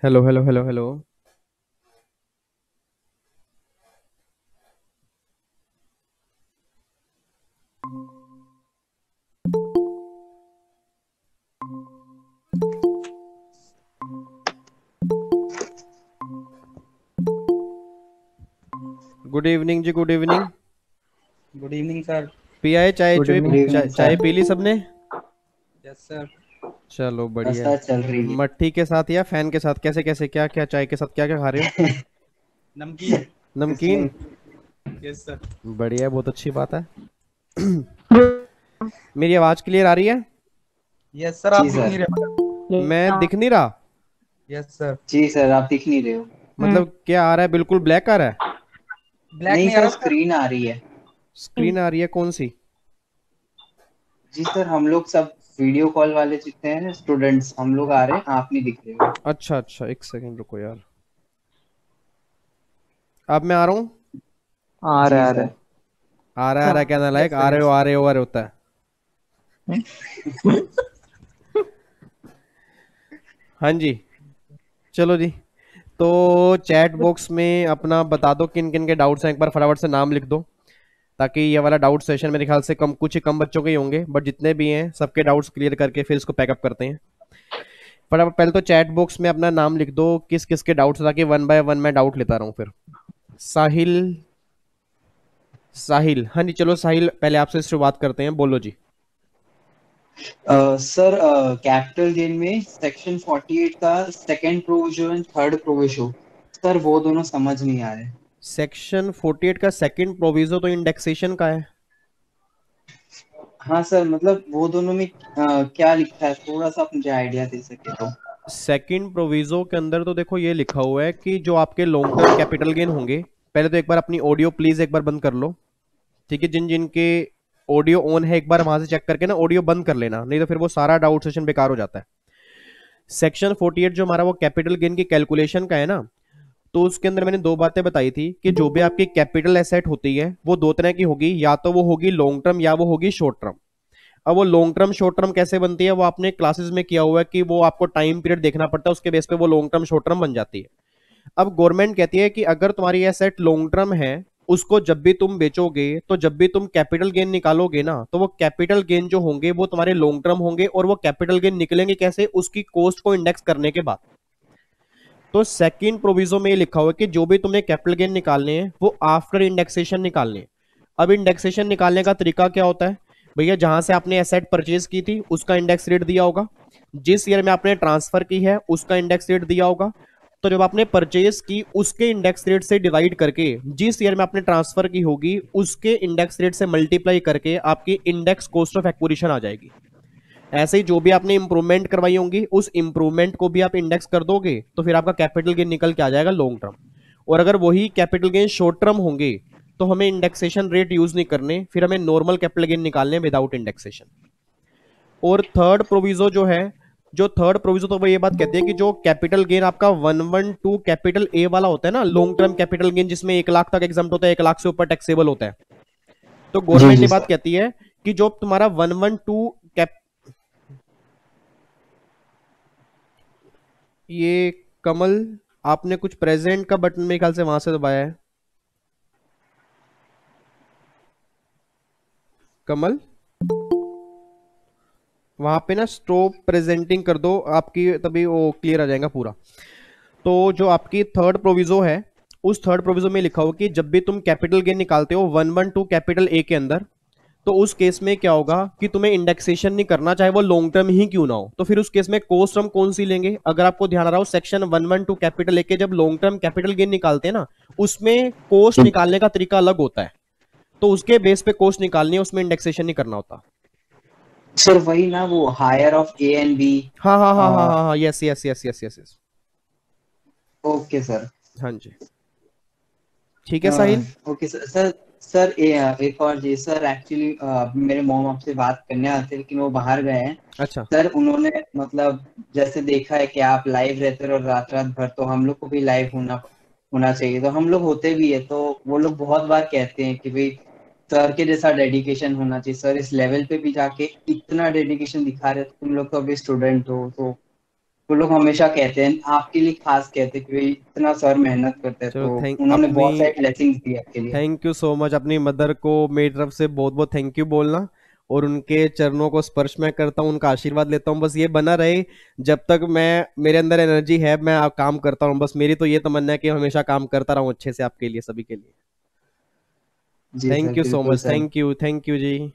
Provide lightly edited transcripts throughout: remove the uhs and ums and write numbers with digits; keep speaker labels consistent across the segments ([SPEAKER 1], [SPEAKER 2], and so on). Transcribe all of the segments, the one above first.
[SPEAKER 1] Hello hello hello hello. Good evening जी, good evening.
[SPEAKER 2] Good evening sir.
[SPEAKER 1] पिया है चाय?
[SPEAKER 2] गुड
[SPEAKER 1] चाय
[SPEAKER 2] इवनिंग
[SPEAKER 1] चाय
[SPEAKER 2] सर।
[SPEAKER 1] चाय पी ली सबने?
[SPEAKER 2] Yes sir.
[SPEAKER 1] चलो बढ़िया
[SPEAKER 2] नाश्ता
[SPEAKER 1] है।
[SPEAKER 2] चल रही है।
[SPEAKER 1] मट्ठी के साथ या फैन के साथ? कैसे कैसे, क्या क्या चाय के साथ क्या क्या खा रहे हो?
[SPEAKER 2] नमकीन।
[SPEAKER 1] नमकीन।
[SPEAKER 2] इसमें। Yes sir.
[SPEAKER 1] बढ़िया है, बहुत अच्छी बात है। मेरी आवाज क्लियर आ रही है?
[SPEAKER 2] यस सर, आप
[SPEAKER 3] जी
[SPEAKER 2] दिख नहीं
[SPEAKER 3] सर।
[SPEAKER 2] रहे।
[SPEAKER 1] मैं दिख नहीं रहा?
[SPEAKER 2] Yes sir.
[SPEAKER 3] जी सर, आप दिख नहीं रहे हो।
[SPEAKER 1] मतलब क्या आ रहा है? बिल्कुल ब्लैक आ रहा है?
[SPEAKER 2] ब्लैक
[SPEAKER 3] नहीं
[SPEAKER 2] नहीं आ
[SPEAKER 3] सर,
[SPEAKER 2] रहा सर।
[SPEAKER 3] स्क्रीन आ रही है।
[SPEAKER 1] स्क्रीन आ रही है कौन सी?
[SPEAKER 3] जी सर, हम लोग सब वीडियो कॉल वाले जितने हैं स्टूडेंट्स, हम लोग आ रहे हैं, आप नहीं दिख रहे हो।
[SPEAKER 1] अच्छा अच्छा, एक सेकंड रुको यार। अब मैं आ रहा हूँ?
[SPEAKER 2] आ रहा
[SPEAKER 3] जी
[SPEAKER 2] है, आ रहा
[SPEAKER 3] सर।
[SPEAKER 2] है।
[SPEAKER 1] आ रहा है क्या ना लायक?
[SPEAKER 2] यस
[SPEAKER 1] आ
[SPEAKER 2] सर,
[SPEAKER 1] रहे हो
[SPEAKER 2] यस
[SPEAKER 1] आ रहे हो आ रहे होता है। हाँ जी। चलो जी। तो चैट बॉक्स में अपना बता दो किन किन के डाउट्स हैं, एक बार फटाफट से नाम लिख दो। ताकि ये वाला डाउट सेशन मेरे ख्याल से कम, कुछ ही कम बच्चों के ही होंगे, बट जितने भी हैं सबके डाउट्स क्लियर करके फिर इसको पैकअप करते हैं। फटाफट पहले तो चैट बॉक्स में अपना नाम लिख दो, किस किस के डाउट्स, ताकि वन बाय वन मैं डाउट लेता रहूं फिर। साहिल। साहिल, हाँ जी, चलो साहिल पहले आपसे शुरुआत करते हैं, बोलो जी।
[SPEAKER 3] सर, कैपिटल गेन में सेक्शन 48 का second proviso and third proviso, sir वो दोनों समझ नहीं आ रहे।
[SPEAKER 1] सेक्शन 48 का सेकंड प्रोविजो तो इंडेक्सेशन का है।
[SPEAKER 3] हाँ सर, मतलब वो दोनों में क्या लिखा है, थोड़ा सा आप मुझे आइडिया दे सके तो।
[SPEAKER 1] सेकंड प्रोविजो के अंदर तो देखो ये लिखा हुआ है कि जो आपके लॉन्ग टर्म कैपिटल गेन होंगे, पहले तो एक बार अपनी ऑडियो प्लीज एक बार बंद कर लो। ठीक है, जिन जिन के ऑडियो ऑन है एक बार वहां से चेक करके ना ऑडियो बंद कर लेना, नहीं तो फिर वो सारा डाउट सेशन बेकार हो जाता है। सेक्शन 48 जो हमारा वो कैपिटल गेन की कैलकुलेशन का है ना, तो उसके अंदर मैंने दो बातें बताई थी कि जो भी आपकी कैपिटल एसेट होती है वो दो तरह की होगी, या तो वो होगी लॉन्ग टर्म या वो होगी शॉर्ट टर्म। अब वो लॉन्ग टर्म शॉर्ट टर्म कैसे बनती है वो आपने क्लासेस में किया हुआ है कि वो आपको टाइम पीरियड देखना पड़ता है, उसके बेस पे वो लॉन्ग टर्म शॉर्ट टर्म बन जाती है। अब गवर्नमेंट कहती है कि अगर तुम्हारी एसेट लॉन्ग टर्म है, उसको जब भी तुम बेचोगे तो जब भी तुम कैपिटल गेन निकालोगे ना, तो वो कैपिटल गेन जो होंगे वो तुम्हारे लॉन्ग टर्म होंगे, और वो कैपिटल गेन निकलेंगे कैसे? उसकी कॉस्ट को इंडेक्स करने के बाद। तो सेकंड प्रोविजो में ये लिखा हुआ है कि जो भी तुमने कैपिटल गेन निकालने हैं वो आफ्टर इंडेक्सेशन निकालने हैं। अब इंडेक्सेशन निकालने का तरीका क्या होता है? भैया जहां से आपने एसेट परचेज की थी उसका इंडेक्स रेट दिया होगा, जिस ईयर में आपने ट्रांसफर की है उसका इंडेक्स रेट दिया होगा। तो जब आपने परचेज की उसके इंडेक्स रेट से डिवाइड करके जिस ईयर में आपने ट्रांसफर की होगी उसके इंडेक्स रेट से मल्टीप्लाई करके आपकी इंडेक्स कॉस्ट ऑफ एक्विजिशन आ जाएगी। ऐसे ही जो भी आपने इंप्रूवमेंट करवाई होंगी उस इंप्रूवमेंट को भी आप इंडेक्स कर दोगे, तो फिर आपका कैपिटल गेन निकल के आ जाएगा लॉन्ग टर्म। और अगर वही कैपिटल गेन शॉर्ट टर्म होंगे तो हमें इंडेक्सेशन रेट यूज नहीं करने, फिर हमें नॉर्मल कैपिटल गेन निकालने विदाउट इंडेक्सेशन। और थर्ड प्रोविजो जो है, जो थर्ड प्रोविजो तो वो ये बात कहती है कि जो कैपिटल गेन आपका 112 कैपिटल ए वाला होता है ना, लॉन्ग टर्म कैपिटल गेन जिसमें 1 लाख तक एग्जाम होता है, 1 लाख से ऊपर टैक्सेबल होता है, तो
[SPEAKER 3] जी
[SPEAKER 1] गवर्नमेंट ये
[SPEAKER 3] जी
[SPEAKER 1] बात
[SPEAKER 3] सर।
[SPEAKER 1] कहती है कि जो तुम्हारा 112 कैप, ये कमल, आपने कुछ प्रेजेंट का बटन मेरे ख्याल से वहां से दबाया है। कमल, वहां पे ना स्टॉप प्रेजेंटिंग कर दो आपकी, तभी वो क्लियर आ जाएगा पूरा। तो जो आपकी थर्ड प्रोविजो है, उस थर्ड प्रोविजो में लिखा हो कि जब भी तुम कैपिटल गेन निकालते हो 112 कैपिटल ए के अंदर, तो उस केस में क्या होगा कि तुम्हें इंडेक्सेशन नहीं करना, चाहे वो लॉन्ग टर्म ही क्यों ना हो। तो फिर उस केस में कोस्ट हम कौन सी लेंगे? अगर आपको ध्यान आ रहा हो सेक्शन 112 कैपिटल ए के जब लॉन्ग टर्म कैपिटल गेन निकालते हैं ना, उसमें कोस्ट निकालने का तरीका अलग होता है, तो उसके बेस पे कोस्ट निकालनी है, उसमें इंडेक्सेशन नहीं करना होता।
[SPEAKER 3] सर वही ना, वो higher of A and B.
[SPEAKER 1] हाँ हाँ हाँ हाँ हाँ हाँ, yes yes yes yes yes yes.
[SPEAKER 3] Okay sir.
[SPEAKER 1] हाँ जी। ठीक है साहिल।
[SPEAKER 3] Okay sir. सर एक और जी सर, एक्चुअली मेरे मॉम आपसे बात करने आते हैं लेकिन वो बाहर गए हैं।
[SPEAKER 1] अच्छा।
[SPEAKER 3] सर उन्होंने मतलब जैसे देखा है कि आप लाइव रहते हो और रात रात भर, तो हम लोग को भी लाइव होना होना चाहिए, तो हम लोग होते भी है, तो वो लोग बहुत बार कहते हैं कि भाई सर के जैसा डेडिकेशन होना चाहिए, सर इस लेवल पे भी जाके इतना डेडिकेशन दिखा रहे हो, तुम लोग तो अभी स्टूडेंट हो, तो वो लोग हमेशा कहते हैं, आपके लिए खास कहते हैं कि भाई इतना सर मेहनत करते हैं,
[SPEAKER 1] चलो
[SPEAKER 3] तो
[SPEAKER 1] थैंक
[SPEAKER 3] उन्होंने
[SPEAKER 1] अपनी
[SPEAKER 3] बहुत सारे ब्लेसिंग्स दिए आपके लिए।
[SPEAKER 1] Thank you so much. अपनी मदर को मेरी तरफ से बहुत बहुत थैंक यू बोलना, और उनके चरणों को स्पर्श मैं करता हूँ, उनका आशीर्वाद लेता हूँ। बस ये बना रहे, जब तक मैं मेरे अंदर एनर्जी है मैं काम करता हूँ। बस मेरी तो ये तमन्ना है कि हमेशा काम करता रहूँ अच्छे से आपके लिए, सभी के लिए।
[SPEAKER 3] जी सर,
[SPEAKER 1] थैंक यू सो
[SPEAKER 3] बिल्कुल
[SPEAKER 1] मच,
[SPEAKER 3] सर।
[SPEAKER 1] थैंक यू जी।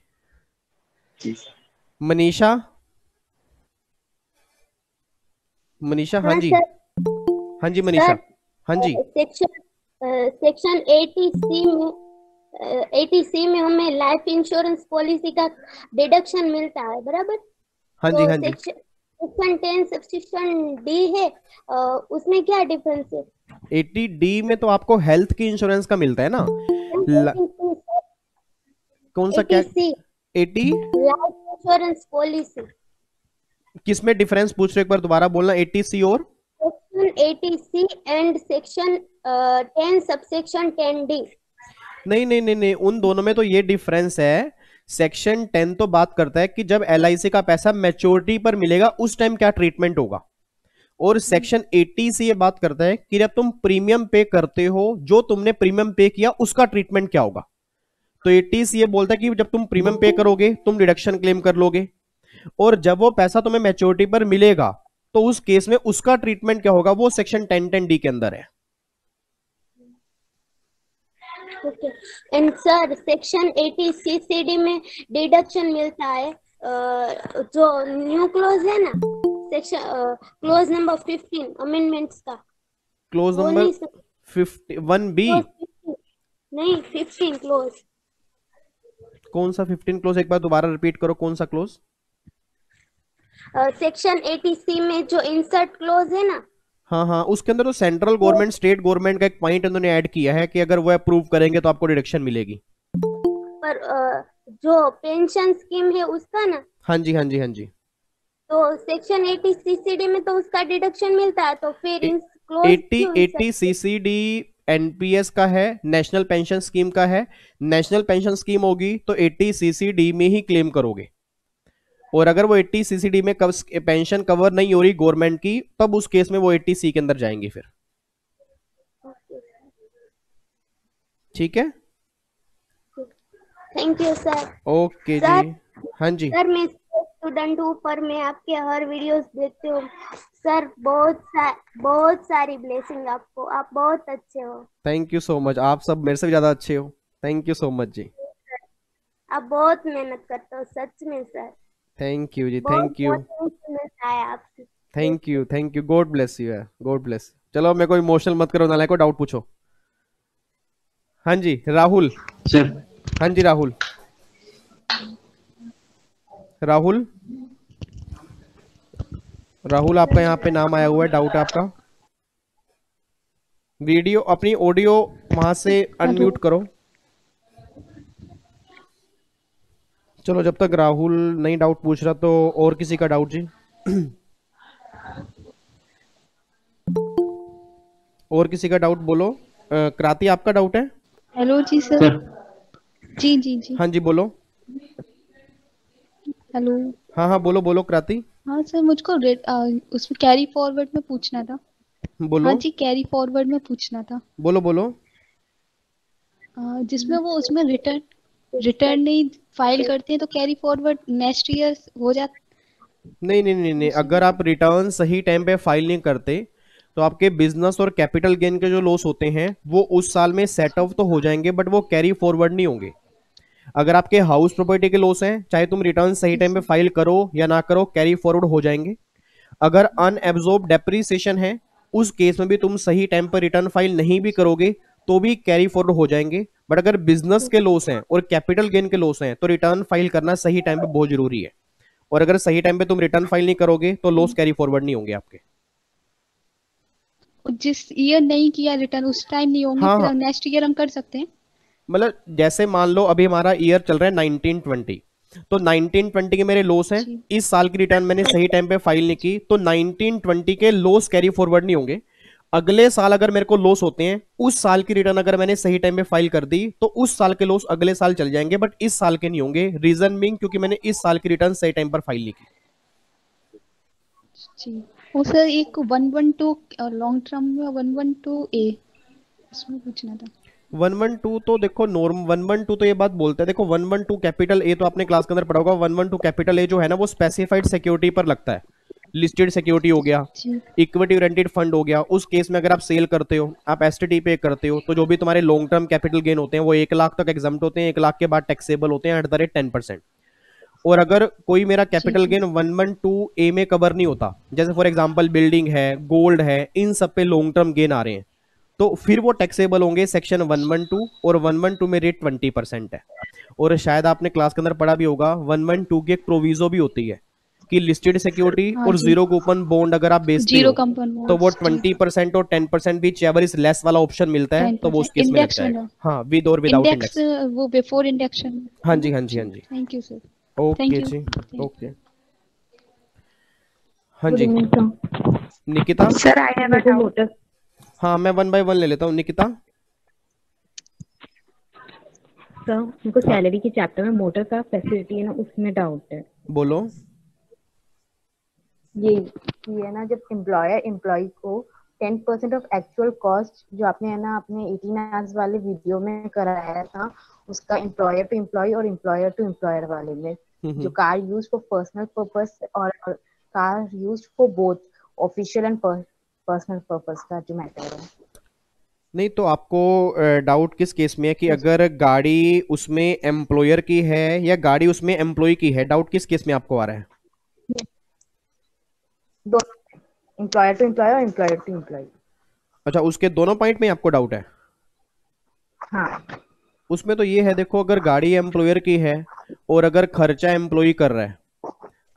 [SPEAKER 3] जी सर।
[SPEAKER 1] मनीषा, मनीषा, हाँ
[SPEAKER 4] हाँ
[SPEAKER 1] जी,
[SPEAKER 4] सर।
[SPEAKER 1] हाँ जी
[SPEAKER 4] सर
[SPEAKER 1] मनीषा, हाँ जी।
[SPEAKER 4] सेक्शन 80C में हमें लाइफ इंश्योरेंस पॉलिसी का डिडक्शन मिलता है, बराबर?
[SPEAKER 1] हाँ जी,
[SPEAKER 4] तो
[SPEAKER 1] हाँ जी।
[SPEAKER 4] सेक्शन 10 सबसेक्शन डी है, उसमें क्या डिफरेंस है?
[SPEAKER 1] 80D में तो आपको हेल्थ की इंश्योरेंस का मिलता है ना। ल, कौन सा क्या?
[SPEAKER 4] 80C
[SPEAKER 1] 80
[SPEAKER 4] life insurance policy.
[SPEAKER 1] किस में डिफरेंस पूछ रहे हो, एक बार दोबारा बोलना। 80C और
[SPEAKER 4] section 80C and section 10 subsection 10D।
[SPEAKER 1] नहीं नहीं नहीं नहीं, उन दोनों में तो ये डिफरेंस है। सेक्शन 10 तो बात करता है कि जब LIC का पैसा मैच्योरिटी पर मिलेगा उस टाइम क्या ट्रीटमेंट होगा, और सेक्शन 80 से ये बात करता है कि जब तुम प्रीमियम पे करते हो, जो तुमने प्रीमियम पे किया उसका ट्रीटमेंट क्या होगा। तो 80 से ये बोलता है कि जब तुम प्रीमियम पे करोगे तुम डिडक्शन क्लेम कर लोगे, और जब वो पैसा तुम्हें मैच्योरिटी पर मिलेगा तो उस केस में उसका ट्रीटमेंट क्या होगा, वो सेक्शन 1010D के अंदर है।
[SPEAKER 4] Okay. And sir section 80 CCD में डिडक्शन मिलता है, जो न्यू क्लोज है ना, सेक्शन क्लोज नंबर 15 अमेंडमेंट्स का,
[SPEAKER 1] क्लोज
[SPEAKER 4] वो
[SPEAKER 1] नंबर
[SPEAKER 4] नहीं सर।
[SPEAKER 1] 51B।
[SPEAKER 4] क्लोज 15 नहीं, 15 क्लोज।
[SPEAKER 1] कौन सा 15 क्लोज, एक बार दोबारा रिपीट करो, कौन सा क्लोज?
[SPEAKER 4] सेक्शन 80C में जो इंसर्ट क्लोज है ना,
[SPEAKER 1] हाँ हाँ, उसके अंदर तो सेंट्रल गवर्नमेंट स्टेट गवर्नमेंट का एक पॉइंट उन्होंने ऐड किया है कि अगर वो अप्रूव करेंगे तो आपको डिडक्शन मिलेगी।
[SPEAKER 4] पर जो पेंशन स्कीम है उसका ना,
[SPEAKER 1] हाँ जी, हाँ जी, हाँ जी।
[SPEAKER 4] तो सेक्शन 80 CCD में तो उसका डिडक्शन मिलता है, तो फिर इन क्लोज
[SPEAKER 1] 80
[SPEAKER 4] क्यों
[SPEAKER 1] 80 CCD NPS का है, नेशनल पेंशन स्कीम का है। नेशनल पेंशन स्कीम होगी तो 80 CCD में ही क्लेम करोगे, और अगर वो 80 CCD में पेंशन कवर नहीं हो रही गवर्नमेंट की, तब उस केस में वो 80C के अंदर जाएंगे फिर। ठीक है,
[SPEAKER 4] thank you sir.
[SPEAKER 1] Okay
[SPEAKER 4] sir,
[SPEAKER 1] जी। हाँ जी,
[SPEAKER 4] सर मैं स्टूडेंट हूँ, पर मैं आपके हर वीडियोस देखती हूँ। सर बहुत सारी ब्लेसिंग आपको, आप बहुत अच्छे हो।
[SPEAKER 1] Thank you so much. आप सब मेरे से भी ज्यादा अच्छे हो, थैंक यू सो मच जी।
[SPEAKER 4] आप बहुत मेहनत करते हो सच में सर।
[SPEAKER 1] थैंक यू जी,
[SPEAKER 4] बहुत
[SPEAKER 1] थैंक यू,
[SPEAKER 4] मोटिवेशन मिलता है आपसे।
[SPEAKER 1] Thank you, God bless you है, गॉड ब्लेस। चलो मेरे को इमोशनल मत करो, नालायक को डाउट पूछो। हाँ जी राहुल।
[SPEAKER 3] सर।
[SPEAKER 1] हाँ जी राहुल, राहुल, राहुल आपका यहाँ पे नाम आया हुआ है, डाउट है आपका। वीडियो अपनी ऑडियो वहां से अनम्यूट करो। चलो जब तक राहुल नहीं डाउट पूछ रहा, तो और किसी का डाउट जी? और किसी का डाउट बोलो। क्रांति आपका डाउट है?
[SPEAKER 5] हेलो जी सर। जी जी जी।
[SPEAKER 1] हाँ जी बोलो।
[SPEAKER 5] हेलो।
[SPEAKER 1] हाँ हाँ बोलो बोलो क्रांति।
[SPEAKER 5] हाँ सर, मुझको उसमें कैरी फॉरवर्ड में पूछना था।
[SPEAKER 1] बोलो।
[SPEAKER 5] हाँ जी, कैरी फॉरवर्ड में पूछना था।
[SPEAKER 1] बोलो बोलो।
[SPEAKER 5] जिसमें वो उसमें रिटर्न रिटर्न नहीं फाइल करते हैं तो कैरी फॉरवर्ड नेक्स्ट ईयर हो जाता।
[SPEAKER 1] नहीं नहीं नहीं नहीं, अगर आप रिटर्न सही टाइम पे फाइल नहीं करते तो आपके बिजनेस और कैपिटल गेन के जो लॉस होते हैं वो उस साल में सेट ऑफ तो हो जाएंगे, बट वो कैरी फॉरवर्ड नहीं होंगे। अगर आपके हाउस प्रॉपर्टी के लॉस हैं, चाहे तुम रिटर्न सही टाइम पे फाइल करो या ना करो, कैरी फॉरवर्ड हो जाएंगे। अगर अनएब्जॉर्ब डेप्रीसिएशन है, उस केस में भी तुम सही टाइम पर रिटर्न फाइल नहीं भी करोगे तो भी कैरी फॉरवर्ड हो जाएंगे। बट अगर बिजनेस के लॉस हैं और कैपिटल गेन के लॉस हैं तो रिटर्न फाइल करना सही टाइम पे बहुत जरूरी है, और अगर सही टाइम पे तुम रिटर्न फाइल नहीं करोगे तो लॉस कैरी फॉरवर्ड नहीं होंगे आपके।
[SPEAKER 5] जिस ईयर नहीं किया रिटर्न उस टाइम नहीं होंगे,
[SPEAKER 1] हाँ
[SPEAKER 5] फिर
[SPEAKER 1] हाँ,
[SPEAKER 5] नेक्स्ट ईयर हम कर सकते हैं।
[SPEAKER 1] मतलब जैसे मान लो अभी हमारा ईयर चल रहा है 1920, तो 1920 के मेरे लॉस हैं,
[SPEAKER 5] जी
[SPEAKER 1] इस साल की रिटर्न मैंने सही टाइम पे फाइल नहीं की तो 1920 के लॉस कैरी फॉरवर्ड नहीं होंगे। अगले साल अगर मेरे को लॉस होते हैं, उस साल की रिटर्न अगर मैंने सही टाइम पे फाइल कर दी तो उस साल के लॉस अगले साल चल जाएंगे, बट इस साल के नहीं होंगे। रीजन बीइंग क्योंकि मैंने इस साल की रिटर्न सही टाइम पर फाइल नहीं की।
[SPEAKER 5] जी। वो सर एक 112 लॉन्ग टर्म में 112 ए इसमें पूछना था।
[SPEAKER 1] 112 तो देखो नॉर्म 112 तो ये बात बोलता है, देखो 112 कैपिटल ए तो आपने क्लास के अंदर पढ़ा होगा। 112 कैपिटल ए जो है ना वो स्पेसिफाइड सिक्योरिटी पर लगता है। लिस्टेड सिक्योरिटी हो गया,
[SPEAKER 5] जी
[SPEAKER 1] इक्विटी ओरिएंटेड फंड हो गया। उस केस में अगर आप सेल करते हो, आप एसटीटी पे करते हो, तो जो भी तुम्हारे लॉन्ग टर्म कैपिटल गेन होते हैं वो 1 लाख तक एग्जाम्प्ट होते हैं, 1 लाख के बाद टैक्सेबल होते हैं एट द रेट 10%। और अगर कोई मेरा कैपिटल गेन 112 ए में कवर नहीं होता, जैसे फॉर एग्जांपल बिल्डिंग है, गोल्ड है, इन सब पे लॉन्ग टर्म गेन आ रहे हैं, तो फिर वो टैक्सेबल होंगे सेक्शन 112। और 112 में रेट 20% है। और शायद आपने क्लास के अंदर पढ़ा भी होगा 112 की एक प्रोविजो भी होती है कि लिस्टेड सिक्योरिटी
[SPEAKER 5] हाँ
[SPEAKER 1] और
[SPEAKER 5] जी।
[SPEAKER 1] जीरो कूपन बॉन्ड अगर आप बेचते
[SPEAKER 5] जीरो
[SPEAKER 1] हो
[SPEAKER 5] कंपन
[SPEAKER 1] तो वो
[SPEAKER 5] जी
[SPEAKER 1] 20% और 10% बीच एवर इज लेस वाला ऑप्शन मिलता है, तो वो उस
[SPEAKER 5] 10%
[SPEAKER 1] केस में लग
[SPEAKER 5] इंडेक्स में
[SPEAKER 1] जाएगा।
[SPEAKER 5] ना
[SPEAKER 1] हाँ, विद और विदाउट
[SPEAKER 5] इंडेक्स
[SPEAKER 1] इंडेक्स।
[SPEAKER 5] वो बिफोर इंडेक्शन।
[SPEAKER 1] हाँ जी, हाँ जी, हाँ जी।
[SPEAKER 5] Thank you sir.
[SPEAKER 1] Okay
[SPEAKER 5] thank you.
[SPEAKER 1] जी, ओके। हाँ
[SPEAKER 6] गुड
[SPEAKER 1] जी,
[SPEAKER 6] evening sir.
[SPEAKER 1] Nikita.
[SPEAKER 6] Sir I have a doubt.
[SPEAKER 1] हाँ, मैं 1 बाय 1 ले लेता हूँ। निकिता।
[SPEAKER 6] सर मेरे को
[SPEAKER 1] हाँ,
[SPEAKER 6] सैलरी के चैप्टर में मोटर का फैसिलिटी है ना, उसमें डाउट है।
[SPEAKER 1] बोलो।
[SPEAKER 6] ये है ना, जब एम्प्लॉयर एम्प्लॉय को 10% ऑफ एक्चुअल कॉस्ट, जो आपने है ना अपने 18 आवर्स वाले वीडियो में कराया था, उसका एम्प्लॉयर टू एम्प्लॉय और एम्प्लॉयर टू एम्प्लॉयर वाले में, जो car use for personal purpose और car use for both official and personal purpose का जो मैटर है।
[SPEAKER 1] नहीं तो आपको डाउट किस केस में है कि अगर गाड़ी उसमें एम्प्लॉयर की है या गाड़ी उसमें एम्प्लॉय की है, डाउट किस केस में आपको आ रहा है?
[SPEAKER 6] दोनों, एम्प्लॉयर टू एम्प्लॉयर और एम्प्लॉयर टू एम्प्लॉय।
[SPEAKER 1] अच्छा, उसके दोनों पॉइंट में आपको डाउट है?
[SPEAKER 6] हाँ
[SPEAKER 1] उसमें तो ये है, देखो अगर गाड़ी एम्प्लॉयर की है और अगर खर्चा एम्प्लॉय कर रहा है,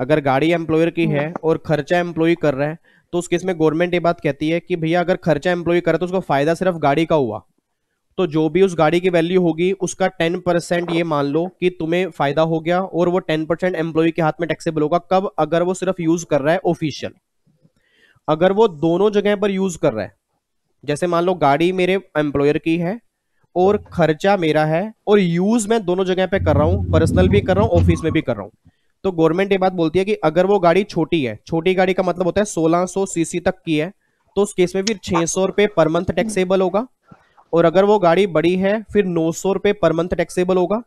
[SPEAKER 1] अगर गाड़ी एम्प्लॉयर की है और खर्चा एम्प्लॉय कर रहा है, तो उस केस में गवर्नमेंट ये बात कहती है कि भैया अगर खर्चा एम्प्लॉय करे तो उसको फायदा सिर्फ गाड़ी का हुआ, तो जो भी उस गाड़ी की वैल्यू होगी उसका 10% ये मान लो कि तुम्हें फायदा हो गया, और वो 10% एम्प्लॉय के हाथ में टैक्सेबल होगा। कब? अगर वो सिर्फ यूज कर रहा है ऑफिशियल। अगर वो दोनों जगह पर यूज कर रहा है, जैसे मान लो गाड़ी मेरे एम्प्लॉयर की है और खर्चा मेरा है, और यूज मैं दोनों जगह पे कर रहा हूं, पर्सनल भी कर रहा हूं, ऑफिस में भी कर रहा हूं, तो गवर्नमेंट ये बात बोलती है कि अगर वो गाड़ी छोटी है, छोटी गाड़ी का मतलब होता है 1600 सीसी तक की है, तो उस केस में फिर 600 रुपए पर मंथ टैक्सेबल होगा। और अगर वो गाड़ी बड़ी है फिर 900 रुपए पर मंथ टैक्सेबल होगा।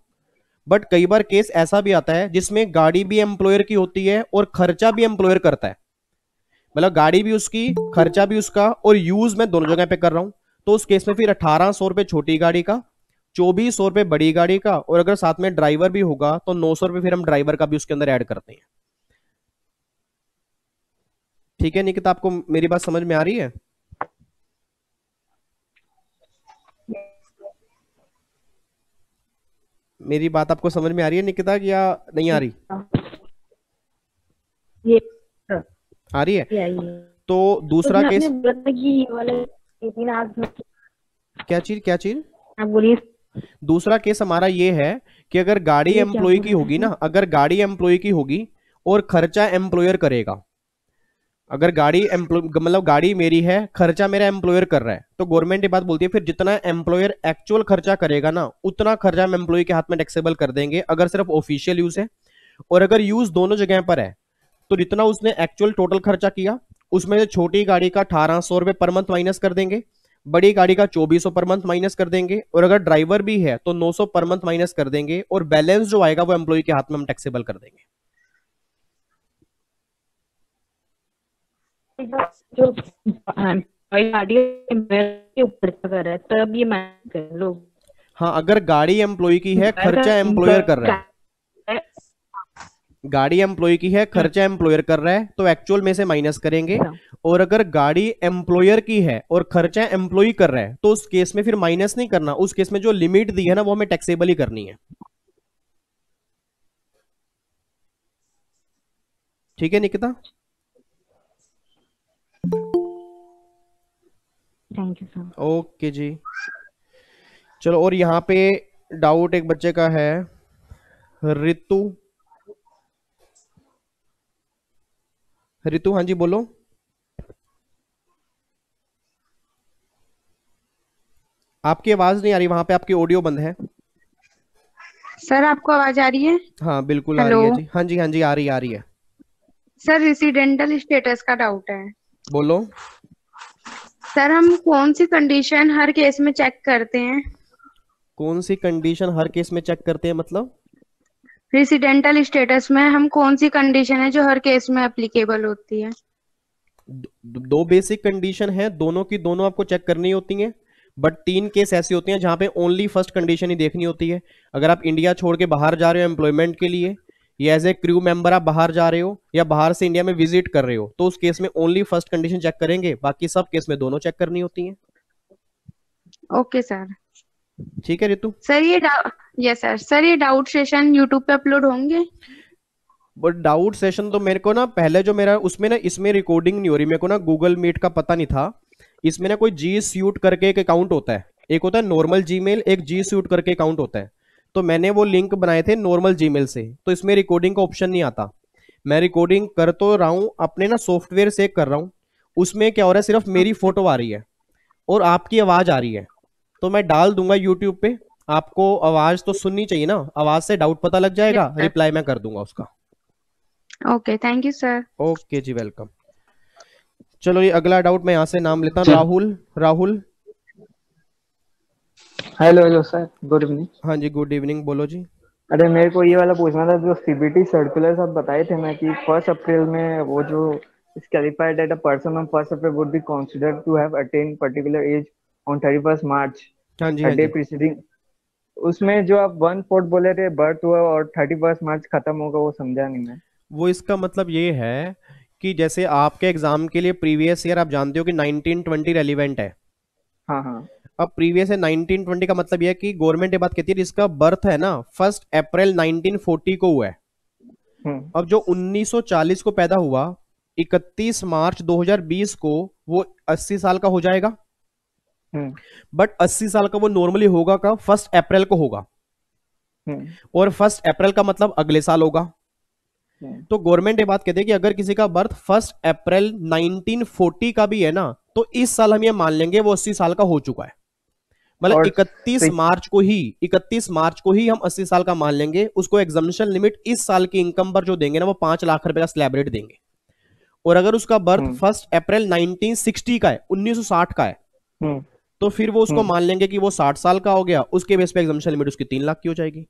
[SPEAKER 1] बट कई बार केस ऐसा भी आता है जिसमें गाड़ी भी एम्प्लॉयर की होती है और खर्चा भी एम्प्लॉयर करता है, मतलब गाड़ी भी उसकी, खर्चा भी उसका, और यूज मैं दोनों जगह पे कर रहा हूं, तो उस केस में फिर 1800 रुपए छोटी गाड़ी का, 2400 रुपए बड़ी गाड़ी का, और अगर साथ में ड्राइवर भी होगा तो 900 रुपए फिर हम ड्राइवर का भी उसके अंदर ऐड करते हैं। ठीक है निकिता, आपको मेरी बात समझ में आ रही है? मेरी बात आपको समझ में आ रही है निकिता, या नहीं आ रही?
[SPEAKER 6] ये
[SPEAKER 1] आ रही है।
[SPEAKER 6] ये
[SPEAKER 1] तो दूसरा
[SPEAKER 6] उसमें
[SPEAKER 1] केस
[SPEAKER 6] आपने बोला था कि ये वाले 18 आवर्स में,
[SPEAKER 1] क्या चीज, क्या चीज?
[SPEAKER 6] आप बोलिए।
[SPEAKER 1] दूसरा केस हमारा ये है कि अगर गाड़ी
[SPEAKER 6] ये क्या
[SPEAKER 1] एम्प्लॉय
[SPEAKER 6] बोल
[SPEAKER 1] की
[SPEAKER 6] रहे
[SPEAKER 1] होगी
[SPEAKER 6] हैं?
[SPEAKER 1] ना, अगर गाड़ी एम्प्लॉय की होगी और खर्चा एम्प्लॉयर करेगा, अगर गाड़ी एम्प्लॉय मतलब गाड़ी मेरी है, खर्चा मेरा एम्प्लॉयर कर रहा है, तो गवर्नमेंट ये बात बोलती है फिर जितना एम्प्लॉयर एक्चुअल खर्चा करेगा ना, उतना खर्चा हम एम्प्लॉय के हाथ में टैक्सेबल कर देंगे, अगर सिर्फ ऑफिशियल यूज है। और अगर यूज दोनों जगह पर है, तो जितना उसने एक्चुअल टोटल खर्चा किया उसमें से छोटी गाड़ी का 1800 रुपए पर मंथ माइनस कर देंगे, बड़ी गाड़ी का 2400 पर मंथ माइनस कर देंगे, और अगर ड्राइवर भी है तो 900 पर मंथ माइनस कर देंगे, और बैलेंस जो आएगा वो एम्प्लॉय के हाथ में हम टैक्सेबल कर देंगे।
[SPEAKER 6] जो गाड़ी के ऊपर कर रहा है तब ये मैं कर लो।
[SPEAKER 1] हाँ, अगर गाड़ी एम्प्लॉय की है, खर्चा एम्प्लॉयर कर रहा है, गाड़ी एम्प्लॉय की है, खर्चा एम्प्लॉयर कर रहा है, तो एक्चुअल में से माइनस करेंगे। और अगर गाड़ी एम्प्लॉयर की है और खर्चा एम्प्लॉय कर रहा है, तो उस केस में फिर माइनस नहीं करना, उस केस में जो लिमिट दी है ना वो हमें टैक्सेबल ही करनी है। ठीक है Nikita?
[SPEAKER 6] Thank you sir.
[SPEAKER 1] Okay जी, चलो। और यहाँ पे डाउट एक बच्चे का है, रितु। रितु, हाँ जी बोलो। आपकी आवाज नहीं आ रही, वहां पे आपकी ऑडियो बंद है।
[SPEAKER 7] सर आपको आवाज आ रही है?
[SPEAKER 1] हाँ बिल्कुल आ
[SPEAKER 7] हेलो।
[SPEAKER 1] रही है जी, हाँ जी, हाँ जी, आ रही है, आ रही है।
[SPEAKER 5] सर रेसिडेंटल स्टेटस का डाउट है।
[SPEAKER 1] बोलो।
[SPEAKER 5] सर हम कौन सी कंडीशन हर केस में चेक करते हैं?
[SPEAKER 1] कौन सी कंडीशन हर केस में चेक करते हैं मतलब?
[SPEAKER 5] रेसिडेंटल स्टेटस में हम कौन सी कंडीशन है जो हर केस में एप्लीकेबल होती है?
[SPEAKER 1] दो बेसिक कंडीशन है, दोनों की दोनों आपको चेक करनी होती हैं, बट 3 केस ऐसे होते हैं जहां पे ओनली फर्स्ट कंडीशन ही देखनी होती है। अगर आप इंडिया छोड़ के बाहर जा रहे हो एम्प्लॉयमेंट के लिए, या एज ए क्रू मेंबर आप बाहर जा रहे हो, या बाहर से इंडिया में विजिट कर रहे हो, तो उस केस में ओनली फर्स्ट कंडीशन चेक करेंगे, बाकी सब केस में दोनों चेक करनी होती हैं।
[SPEAKER 5] Okay sir.
[SPEAKER 1] ठीक है रितु?
[SPEAKER 5] सर ये यस सर। सर ये डाउट सेशन यूट्यूब पे अपलोड होंगे?
[SPEAKER 1] बट डाउट सेशन तो मेरे को ना पहले जो मेरा उसमें ना, इसमें रिकॉर्डिंग नहीं हो रही, मेरे को ना गूगल मीट का पता नहीं था। इसमें ना कोई जी सूट करके एक अकाउंट होता है, एक होता है नॉर्मल जीमेल, एक जी सूट करके अकाउंट होता है। तो मैंने वो लिंक बनाए थे नॉर्मल जीमेल से, तो इसमें रिकॉर्डिंग का ऑप्शन नहीं आता। मैं रिकॉर्डिंग कर तो रहा हूँ, अपने ना सॉफ्टवेयर से कर रहा हूँ, उसमें क्या हो रहा है, सिर्फ मेरी फोटो आ रही है और आपकी आवाज आ रही है। तो मैं डाल दूंगा यूट्यूब पे, आपको आवाज तो सुननी चाहिए ना, आवाज से डाउट पता लग जाएगा, रिप्लाई मैं कर दूंगा उसका।
[SPEAKER 5] Okay thank you sir.
[SPEAKER 1] Okay जी, वेलकम। चलो ये अगला डाउट मैं यहाँ से नाम लेता हूँ, Rahul. Rahul.
[SPEAKER 7] Hello hello sir, good evening.
[SPEAKER 1] हाँ जी, गुड इवनिंग, बोलो जी।
[SPEAKER 7] अरे मेरे को ये वाला पूछना था, जो सीबीटी सर्कुलर आप बताए थे ना कि 1 अप्रैल में वो जो qualified at a person on 1 April would be considered to have attend particular age on 31 March,
[SPEAKER 1] हाँ जी,
[SPEAKER 7] अ
[SPEAKER 1] हाँ
[SPEAKER 7] डे
[SPEAKER 1] जी।
[SPEAKER 7] प्रीसीडिंग। उसमें जो आप 1/4 बोले थे बर्थ हुआ और 31 मार्च खत्म होगा, वो समझा नहीं मैं।
[SPEAKER 1] वो इसका मतलब ये है कि जैसे आपके एग्जाम के लिए प्रीवियस ईयर आप जानते हो कि 1920 रेलिवेंट है।
[SPEAKER 7] हाँ हाँ।
[SPEAKER 1] अब प्रीवियस है 1920 का मतलब यह है कि गवर्नमेंट ये बात कहती है जिसका बर्थ है ना 1 अप्रैल 1940 को हुआ है। अब जो 1940 को पैदा हुआ, 31 मार्च 2020 को वो 80 साल का हो जाएगा। बट 80 साल का वो नॉर्मली होगा कब? 1 अप्रैल को होगा, और 1 अप्रैल का मतलब अगले साल होगा। तो गवर्नमेंट ये बात कहती है कि अगर किसी का बर्थ 1 अप्रैल 1940 का भी है ना, तो इस साल हम ये मान लेंगे वो 80 साल का हो चुका है। मतलब 31 मार्च को ही हम 80 साल का मान लेंगे। उसको एग्जम्पशन लिमिट इस साल की इनकम पर जो देंगे ना, वो 5 लाख रुपए का स्लैब रेट देंगे। और अगर उसका बर्थ 1 अप्रैल 1960 का है, 1960 का है, तो फिर वो उसको मान लेंगे कि वो 60 साल का हो गया। उसके बेस पे एग्जम्पशन लिमिट उसकी 3 लाख की हो जाएगी।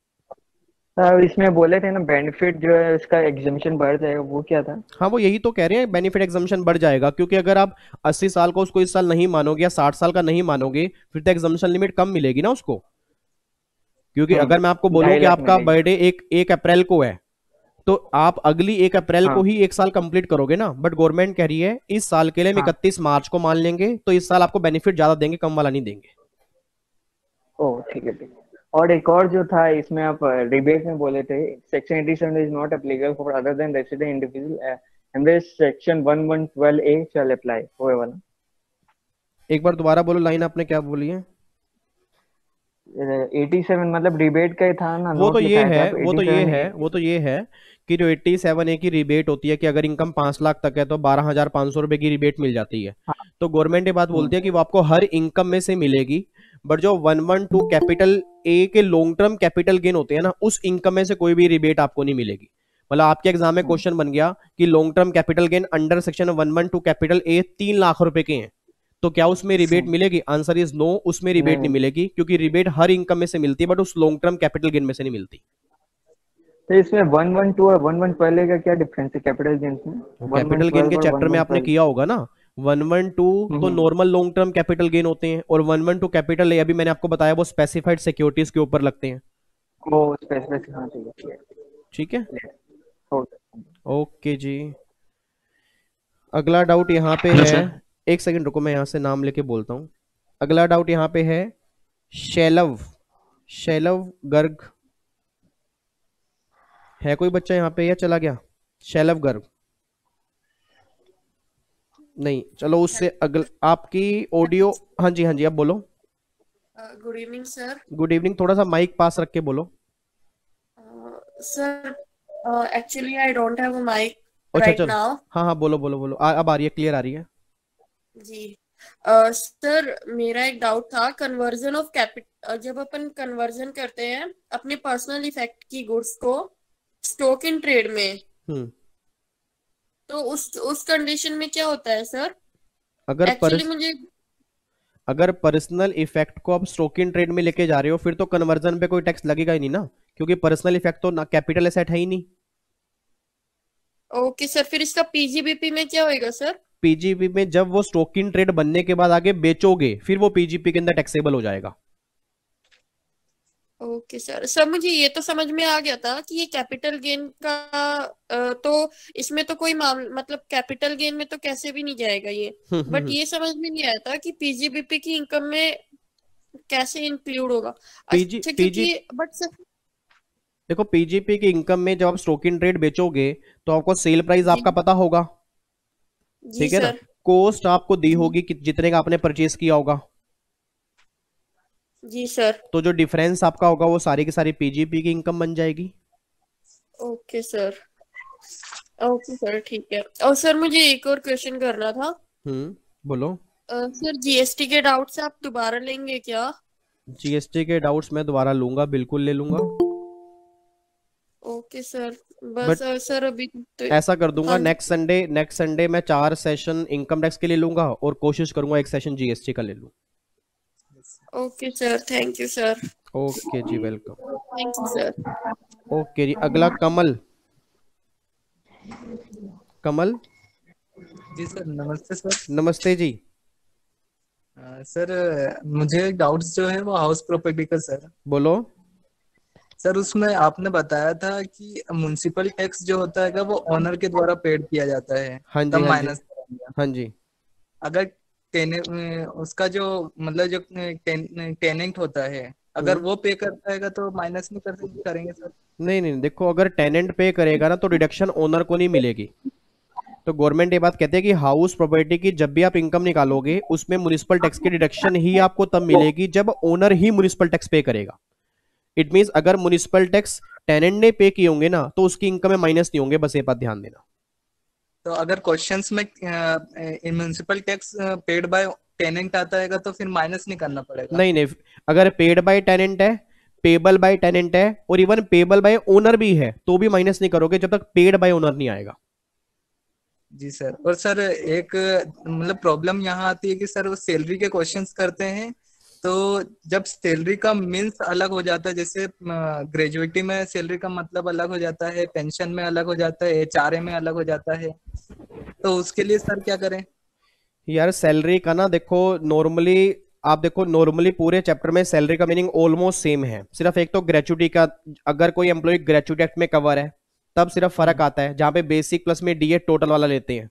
[SPEAKER 7] इसमें बोले थे ना बेनिफिट जो है उसका एग्जामिशन बढ़ जाएगा, वो क्या था?
[SPEAKER 1] हाँ, वो यही तो कह रहे हैं, बेनिफिट एग्जामिशन बढ़ जाएगा, क्योंकि अगर आप 80 साल को उसको इस साल नहीं मानोगे या 60 साल का नहीं मानोगे, फिर तो एग्जामिशन लिमिट कम मिलेगी ना उसको। क्योंकि अगर मैं आपको बोलूं कि आपका बर्थडे 1 अप्रैल को है, तो आप अगली 1 अप्रैल को ही 1 साल कंप्लीट करोगे ना। बट गवर्नमेंट कह रही है इस साल के लिए हम 31 मार्च को मान लेंगे, तो इस साल आपको बेनिफिट ज्यादा देंगे, कम वाला नहीं देंगे।
[SPEAKER 7] ओह ठीक है ठीक है। और एक और जो था इसमें आप रिबेट में बोले थे section 87 is not applicable for other than resident individual and this section 1112A shall apply, वो वाला
[SPEAKER 1] एक बार दोबारा बोलो, लाइन आपने क्या बोली है?
[SPEAKER 7] 87 मतलब रिबेट का ही था ना।
[SPEAKER 1] वो तो ये है कि जो 87A की रिबेट होती है कि अगर इनकम 5 लाख तक है तो 12,500 रुपए की रिबेट मिल जाती है। तो गवर्नमेंट ये बात बोलती है कि वो आपको हर इनकम में से मिलेगी, बट जो 112 कैपिटल ए के लॉन्ग टर्म कैपिटल गेन होते हैं ना, उस इनकम में से कोई भी रिबेट आपको नहीं मिलेगी। मतलब आपके एग्जाम में क्वेश्चन बन गया कि long term capital gain under section 112 capital A 3 lakh रुपए के हैं, तो क्या उसमें रिबेट मिलेगी? आंसर इज नो, उसमें रिबेट नहीं मिलेगी, क्योंकि रिबेट हर इनकम में से मिलती है, बट उस लॉन्ग टर्म कैपिटल गेन में से नहीं मिलती।
[SPEAKER 7] तो इसमें 112 और 112 का क्या डिफरेंस है कैपिटल गेन में?
[SPEAKER 1] कैपिटल गेन के चैप्टर में आपने किया होगा ना। 112 तो normal long term capital gain होते हैं, और 112 कैपिटल ए अभी मैंने आपको बताया वो स्पेसिफाइड सिक्योरिटीज के ऊपर लगते हैं।
[SPEAKER 7] वो स्पेसिफिक, हाँ ठीक है।
[SPEAKER 1] ओके जी, अगला डाउट यहाँ पे है, एक सेकंड रुको, मैं यहाँ से नाम लेके बोलता हूँ। अगला डाउट यहाँ पे है शैलव गर्ग। है कोई बच्चा यहाँ पे या चला गया? शैलव गर्ग नहीं, चलो उससे अगल आपकी ऑडियो। हाँ जी, हाँ जी, अब बोलो।
[SPEAKER 8] Good evening sir.
[SPEAKER 1] Good evening, थोड़ा सा माइक पास रख के बोलो।
[SPEAKER 8] Sir actually I don't have a mic
[SPEAKER 1] अच्छा
[SPEAKER 8] राइट
[SPEAKER 1] चलो,
[SPEAKER 8] नाउ।
[SPEAKER 1] हाँ हाँ, बोलो बोलो बोलो, अब आ रही है, क्लियर आ रही है
[SPEAKER 8] जी। सर मेरा एक डाउट था, कन्वर्जन ऑफ कैपिटल, जब अपन कन्वर्जन करते हैं अपने पर्सनल इफेक्ट की गुड्स को स्टॉक इन ट्रेड में, तो उस कंडीशन में क्या होता है सर?
[SPEAKER 1] अगर
[SPEAKER 8] एक्चुअली मुझे
[SPEAKER 1] अगर पर्सनल इफेक्ट को आप स्ट्रोक इन ट्रेड में लेके जा रहे हो फिर तो कन्वर्जन पे कोई टैक्स लगेगा ही नहीं ना, क्योंकि पर्सनल इफेक्ट तो ना कैपिटल एसेट है ही नहीं।
[SPEAKER 8] ओके सर, फिर इसका पीजीबीपी में क्या होएगा सर?
[SPEAKER 1] पीजीपी में जब वो स्टॉक इन ट्रेड बनने के बाद आगे बेचोगे फिर वो पीजीपी के अंदर टैक्सेबल हो जाएगा।
[SPEAKER 8] ओके सर मुझे ये तो समझ में आ गया था कि ये कैपिटल गेन का तो इसमें तो कोई मतलब कैपिटल गेन में तो कैसे भी नहीं जाएगा ये, बट ये समझ में नहीं आया था कि पीजीबीपी की इनकम में कैसे इंक्लूड होगा। अच्छा क्योंकि बट सर
[SPEAKER 1] देखो पीजीपी की इनकम में जब आप स्टॉक इन ट्रेड बेचोगे तो आपको सेल प्राइस आपका पता होगा, ठीक है ना, कॉस्ट आपको दी होगी कि जितने का आपने परचेज किया होगा।
[SPEAKER 8] जी सर।
[SPEAKER 1] तो जो डिफरेंस आपका होगा वो सारी की सारी पीजीपी की इनकम बन जाएगी।
[SPEAKER 8] ओके सर ठीक है। और सर मुझे एक और क्वेश्चन करना था।
[SPEAKER 1] बोलो।
[SPEAKER 8] सर जीएसटी के डाउट्स आप दोबारा लेंगे क्या?
[SPEAKER 1] जीएसटी के डाउट्स मैं दोबारा लूंगा, बिल्कुल ले लूंगा।
[SPEAKER 8] ओके सर, बस सर अभी तो
[SPEAKER 1] ऐसा कर दूंगा नेक्स्ट संडे मैं 4 सेशन इनकम टैक्स के लिए लूंगा और कोशिश करूंगा 1 सेशन जीएसटी का ले लूं।
[SPEAKER 8] Okay sir, thank you sir.
[SPEAKER 1] Okay जी, welcome.
[SPEAKER 8] Thank you sir.
[SPEAKER 1] Okay जी, अगला कमल
[SPEAKER 2] जी सर, नमस्ते सर।
[SPEAKER 1] नमस्ते जी।
[SPEAKER 2] सर मुझे डाउट्स जो है वो हाउस प्रॉपर्टी का सर।
[SPEAKER 1] बोलो
[SPEAKER 2] सर। उसमें आपने बताया था कि म्युनिसिपल टैक्स जो होता है वो ओनर के द्वारा पेड किया जाता है।
[SPEAKER 1] हाँ जी,
[SPEAKER 2] तब
[SPEAKER 1] हाँ
[SPEAKER 2] माइनस
[SPEAKER 1] जी, हाँ जी।
[SPEAKER 2] अगर उसका जो मतलब जो टेनेंट होता है अगर वो पे करता है तो माइनस नहीं करेंगे सर?
[SPEAKER 1] नहीं, देखो अगर टेनेंट पे करेगा ना तो डिडक्शन ओनर को नहीं मिलेगी। तो गवर्नमेंट ये बात कहते हैं कि हाउस प्रॉपर्टी की जब भी आप इनकम निकालोगे उसमें म्युनिसिपल टैक्स की डिडक्शन ही आपको तब मिलेगी जब ओनर ही म्युनिसिपल टैक्स पे करेगा। इट मींस अगर म्युनिसिपल टैक्स टेनेंट ने पे किए होंगे ना तो उसकी इनकम में माइनस नहीं होंगे, बस ये बात ध्यान देना।
[SPEAKER 2] तो अगर क्वेश्चंस में municipal tax paid by tenant आता है तो फिर माइनस नहीं करना पड़ेगा?
[SPEAKER 1] नहीं, अगर पेड बाय टेनेंट है, पेबल बाय टेनेंट है और इवन पेबल बाय ओनर भी है तो भी माइनस नहीं करोगे जब तक पेड बाय ओनर नहीं आएगा।
[SPEAKER 2] जी सर। और सर एक मतलब प्रॉब्लम यहाँ आती है कि सर वो सैलरी के क्वेश्चंस करते हैं तो जब सैलरी का मीन्स अलग हो जाता है, जैसे ग्रेजुएटी में सैलरी का मतलब अलग हो जाता है, पेंशन में अलग हो जाता है, एचआरए में अलग हो जाता है, तो उसके लिए सर क्या करें?
[SPEAKER 1] यार सैलरी का ना देखो नॉर्मली पूरे चैप्टर में सैलरी का मीनिंग ऑलमोस्ट सेम है, सिर्फ एक तो ग्रेचुटी का, अगर कोई एम्प्लॉय ग्रेचुटी एक्ट में कवर है तब सिर्फ फर्क आता है जहां पे बेसिक प्लस में डीए टोटल वाला लेते हैं,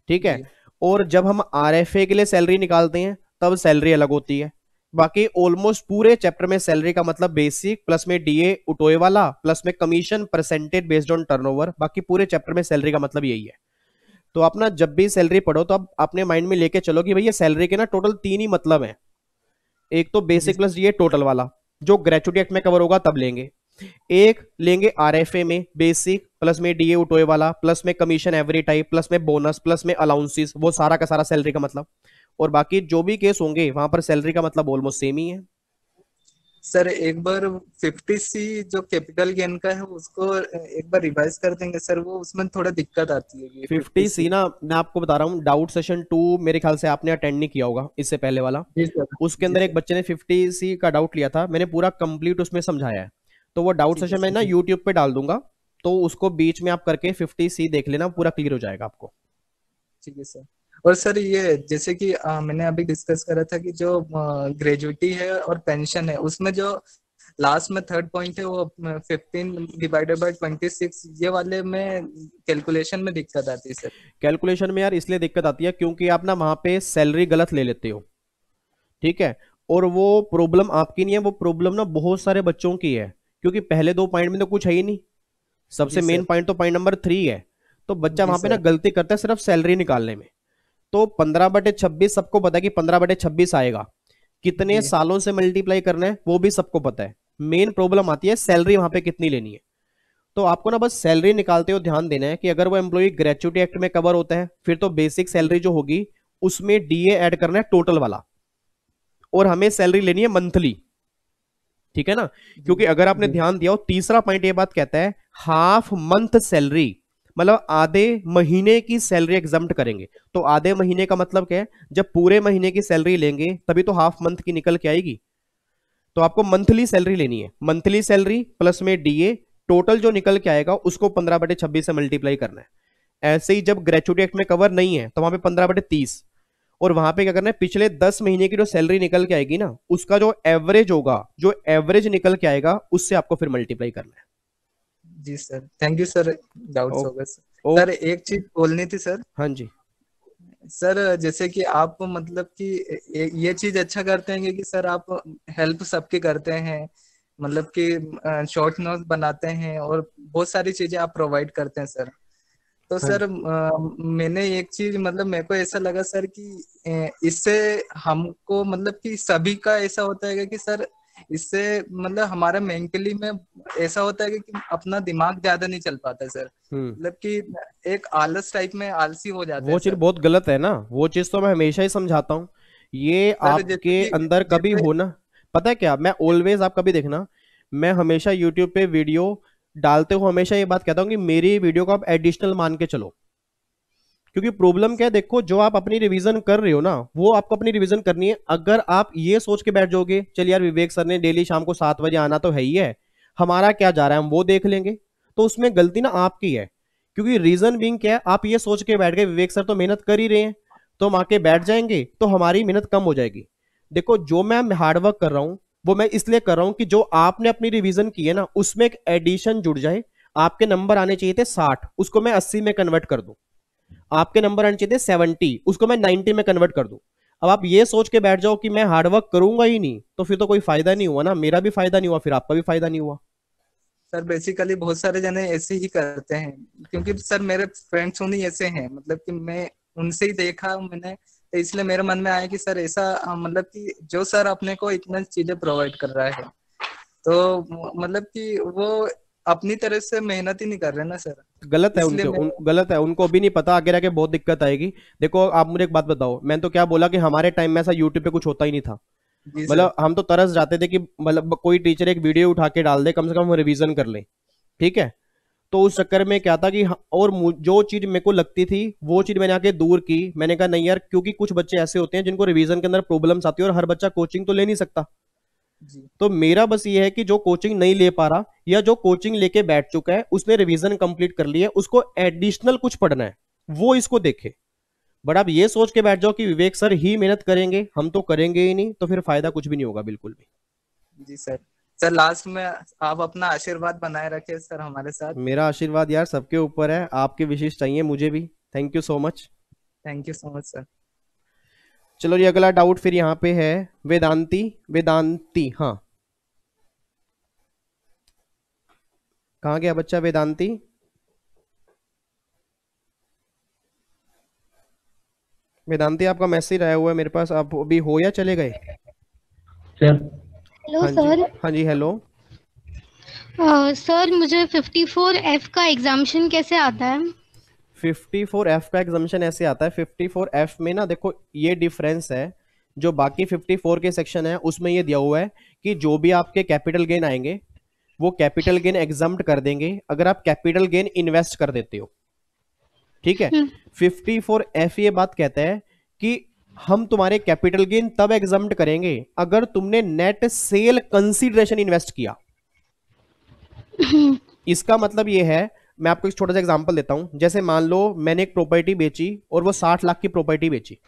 [SPEAKER 1] ठीक है। और जब हम आरएफए के लिए सैलरी निकालते हैं तब सैलरी अलग होती है। बाकी ऑलमोस्ट पूरे चैप्टर में सैलरी का मतलब बेसिक प्लस में डीए उठोए वाला प्लस में commission percentage based on turnover, बाकी पूरे चैप्टर में सैलरी का मतलब यही है। तो आप ना जब भी सैलरी पढ़ो तो आप अपने माइंड में लेके चलो कि भैया सैलरी के ना टोटल 3 ही मतलब हैं। एक तो बेसिक प्लस डीए टोटल वाला जो ग्रेचुटी एक्ट में कवर होगा तब लेंगे, एक लेंगे आरएफए में बेसिक प्लस में डीए उठोए वाला प्लस में कमीशन एवरी टाइप प्लस में बोनस प्लस में अलाउंसेस, वो सारा का सारा सैलरी का मतलब। और बाकी जो भी केस होंगे वहां पर सैलरी का मतलब ऑलमोस्ट सेम ही है।
[SPEAKER 2] सर एक बार 50C जो कैपिटल गेन का है उसको एक बार रिवाइज कर देंगे सर, वो उसमें थोड़ा दिक्कत आती है।
[SPEAKER 1] 50C ना मैं आपको बता रहा हूँ, डाउट सेशन 2 मेरे ख्याल से आपने अटेंड नहीं किया होगा इससे पहले वाला। उसके अंदर एक बच्चे ने 50C का डाउट लिया था, मैंने पूरा कंप्लीट उसमें समझाया है। तो वो डाउट सेशन मैं ना यूट्यूब पे डाल दूंगा, तो उसको बीच में आप करके 50C देख लेना, पूरा क्लियर हो जाएगा आपको।
[SPEAKER 2] ठीक है सर। और सर ये जैसे कि मैंने अभी डिस्कस करा था कि जो ग्रेजुएटी है और पेंशन है उसमें जो लास्ट में थर्ड पॉइंट है वो 15 डिवाइडेड बाय 26, ये वाले में कैलकुलेशन में दिक्कत आती है सर।
[SPEAKER 1] कैलकुलेशन में यार इसलिए दिक्कत आती है क्योंकि आप ना वहां पे सैलरी गलत ले लेते हो, ठीक है। और वो प्रॉब्लम आपकी नहीं है, वो प्रॉब्लम ना बहुत सारे बच्चों की है, क्योंकि पहले 2 पॉइंट में तो कुछ है ही नहीं। सबसे मेन पॉइंट तो पॉइंट नंबर 3 है। तो बच्चा वहां पे ना गलती करता है सिर्फ सैलरी निकालने में। तो 15/26 सबको पता है कि 15/26 आएगा, कितने सालों से मल्टीप्लाई करना है वो भी सबको पता है। मेन प्रॉब्लम आती है सैलरी वहां पे कितनी लेनी है। तो आपको ना बस सैलरी निकालते हो ध्यान देना है कि अगर वो एम्प्लॉय ग्रेचुटी एक्ट में कवर होता है फिर तो बेसिक सैलरी जो होगी उसमें डीए ऐड करना है टोटल वाला, और हमें सैलरी लेनी है मंथली, ठीक है ना। क्योंकि अगर आपने ध्यान दिया हो तीसरा पॉइंट ये बात कहता है हाफ मंथ सैलरी मतलब आधे महीने की सैलरी एग्जम्प्ट करेंगे। तो आधे महीने का मतलब क्या है, जब पूरे महीने की सैलरी लेंगे तभी तो हाफ मंथ की निकल के आएगी। तो आपको मंथली सैलरी लेनी है, मंथली सैलरी प्लस में डीए, टोटल जो निकल के आएगा उसको 15/26 से मल्टीप्लाई करना है। ऐसे ही जब ग्रेचुइटी एक्ट में कवर नहीं है तो वहां पे 15/30, और वहां पे क्या करना है, पिछले 10 महीने की जो सैलरी निकल के आएगी ना, उसका जो एवरेज होगा, जो एवरेज निकल के आएगा उससे आपको फिर मल्टीप्लाई करना है।
[SPEAKER 2] जी sir, thank you sir, doubts हो गए सर। सर एक चीज बोलनी थी सर।
[SPEAKER 1] हाँ जी
[SPEAKER 2] सर जैसे कि आप मतलब कि ये चीज अच्छा करते हैं कि सर आप हेल्प सबकी करते हैं, मतलब कि शॉर्ट नोट्स बनाते हैं और बहुत सारी चीजें आप प्रोवाइड करते हैं सर। तो सर मैंने एक चीज मतलब मेरे को ऐसा लगा सर कि इससे हमको मतलब कि सभी का ऐसा होता है कि सर इससे मतलब हमारा मेंटली में ऐसा होता है कि अपना दिमाग ज्यादा नहीं चल पाता सर, मतलब कि एक आलस टाइप में आलसी हो जाता है।
[SPEAKER 1] वो चीज बहुत गलत है ना, वो चीज तो मैं हमेशा ही समझाता हूँ, ये आपके अंदर कभी होना, पता है क्या, मैं ऑलवेज, आप कभी देखना, मैं हमेशा यूट्यूब पे वीडियो डालते हो हमेशा ये बात कहता हूँ कि मेरी वीडियो को आप एडिशनल मान के चलो। क्योंकि प्रॉब्लम क्या है, देखो जो आप अपनी रिवीजन कर रहे हो ना, वो आपको अपनी रिवीजन करनी है। अगर आप ये सोच के बैठ जाओगे चल यार विवेक सर ने डेली शाम को 7 बजे आना तो है ही है, हमारा क्या जा रहा है हम वो देख लेंगे, तो उसमें गलती ना आपकी है। क्योंकि रीजन बीइंग क्या है, आप ये सोच के बैठ गए विवेक सर तो मेहनत कर ही रहे हैं, तो हम आके बैठ जाएंगे तो हमारी मेहनत कम हो जाएगी। देखो जो मैं हार्डवर्क कर रहा हूं वो मैं इसलिए कर रहा हूं कि जो आपने अपनी रिवीजन की है ना उसमें एक एडिशन जुड़ जाए। आपके नंबर आने चाहिए थे 60, उसको मैं 80 में कन्वर्ट कर दूं। आपके नंबर आने चाहिए थे 70, उसको मैं 90 में कन्वर्ट कर दूं। अब आप ये सोच के बैठ जाओ कि मैं हार्डवर्क करूंगा ही नहीं, तो फिर तो कोई फायदा नहीं हुआ ना, मेरा भी फायदा नहीं हुआ, फिर आपका भी फायदा नहीं हुआ।
[SPEAKER 2] सर बेसिकली बहुत सारे जने ऐसे ही करते हैं, क्योंकि सर मेरे फ्रेंड्स उन्हीं ऐसे हैं, मतलब कि मैं उनसे ही देखा मैंने, तो इसलिए मेरे मन में आया कि सर ऐसा मतलब कि जो सर अपने को इतना चीजें प्रोवाइड कर रहा है तो मतलब कि वो अपनी तरह से मेहनत ही नहीं कर रहे ना सर।
[SPEAKER 1] गलत है गलत है, उनको अभी नहीं पता, आगे आगे बहुत दिक्कत आएगी। देखो आप मुझे एक बात बताओ, मैंने तो क्या बोला कि हमारे टाइम में ऐसा यूट्यूब पे कुछ होता ही नहीं था। मतलब हम तो तरस जाते थे कि मतलब कोई टीचर एक वीडियो उठा के डाल दे, कम से कम हम रिवीजन कर ले, ठीक है। तो उस चक्कर में क्या था कि और जो चीज मेरे को लगती थी वो चीज मैंने आके दूर की। मैंने कहा नहीं यार, क्योंकि कुछ बच्चे ऐसे होते हैं जिनको रिवीजन के अंदर प्रॉब्लम्स आती है और हर बच्चा कोचिंग तो ले नहीं सकता। तो मेरा बस ये है कि जो कोचिंग नहीं ले पा रहा या जो कोचिंग लेके बैठ चुका है उसने रिवीजन कंप्लीट कर लिया है, उसको एडिशनल कुछ पढ़ना है वो इसको देखे। बट आप ये सोच के बैठ जाओ कि विवेक सर ही मेहनत करेंगे, हम तो करेंगे ही नहीं, तो फिर फायदा कुछ भी नहीं होगा बिल्कुल भी।
[SPEAKER 2] जी सर। सर लास्ट में आप अपना आशीर्वाद बनाए रखे सर हमारे साथ।
[SPEAKER 1] मेरा आशीर्वाद यार सबके ऊपर है, आपके विशेष चाहिए मुझे भी। Thank you so much.
[SPEAKER 2] Thank you so much sir.
[SPEAKER 1] चलो जी अगला डाउट फिर यहाँ पे है वेदांती, हाँ कहाँ गया बच्चा वेदांती? वेदांती आपका मैसेज आया हुआ है मेरे पास, आप अभी हो या चले गए?
[SPEAKER 9] Sir
[SPEAKER 5] hello sir.
[SPEAKER 1] हाँ जी हेलो।
[SPEAKER 5] सर मुझे 54F का एग्जामिशन कैसे आता है?
[SPEAKER 1] 54F का एग्जामिशन ऐसे आता है, 54F में ना देखो ये डिफरेंस है, जो बाकी 54 के सेक्शन है उसमें ये दिया हुआ है कि जो भी आपके कैपिटल गेन आएंगे वो कैपिटल गेन एग्जम्प्ट कर देंगे अगर आप कैपिटल गेन इन्वेस्ट कर देते हो, ठीक है। 54F ये बात कहता है कि हम तुम्हारे कैपिटल गेन तब एग्जम्प्ट करेंगे अगर तुमने नेट सेल कंसीडरेशन इन्वेस्ट किया। इसका मतलब ये है, मैं आपको एक छोटा सा एग्जांपल देता हूं। जैसे मान लो मैंने एक प्रॉपर्टी बेची और वो 60 लाख की प्रॉपर्टी बेची।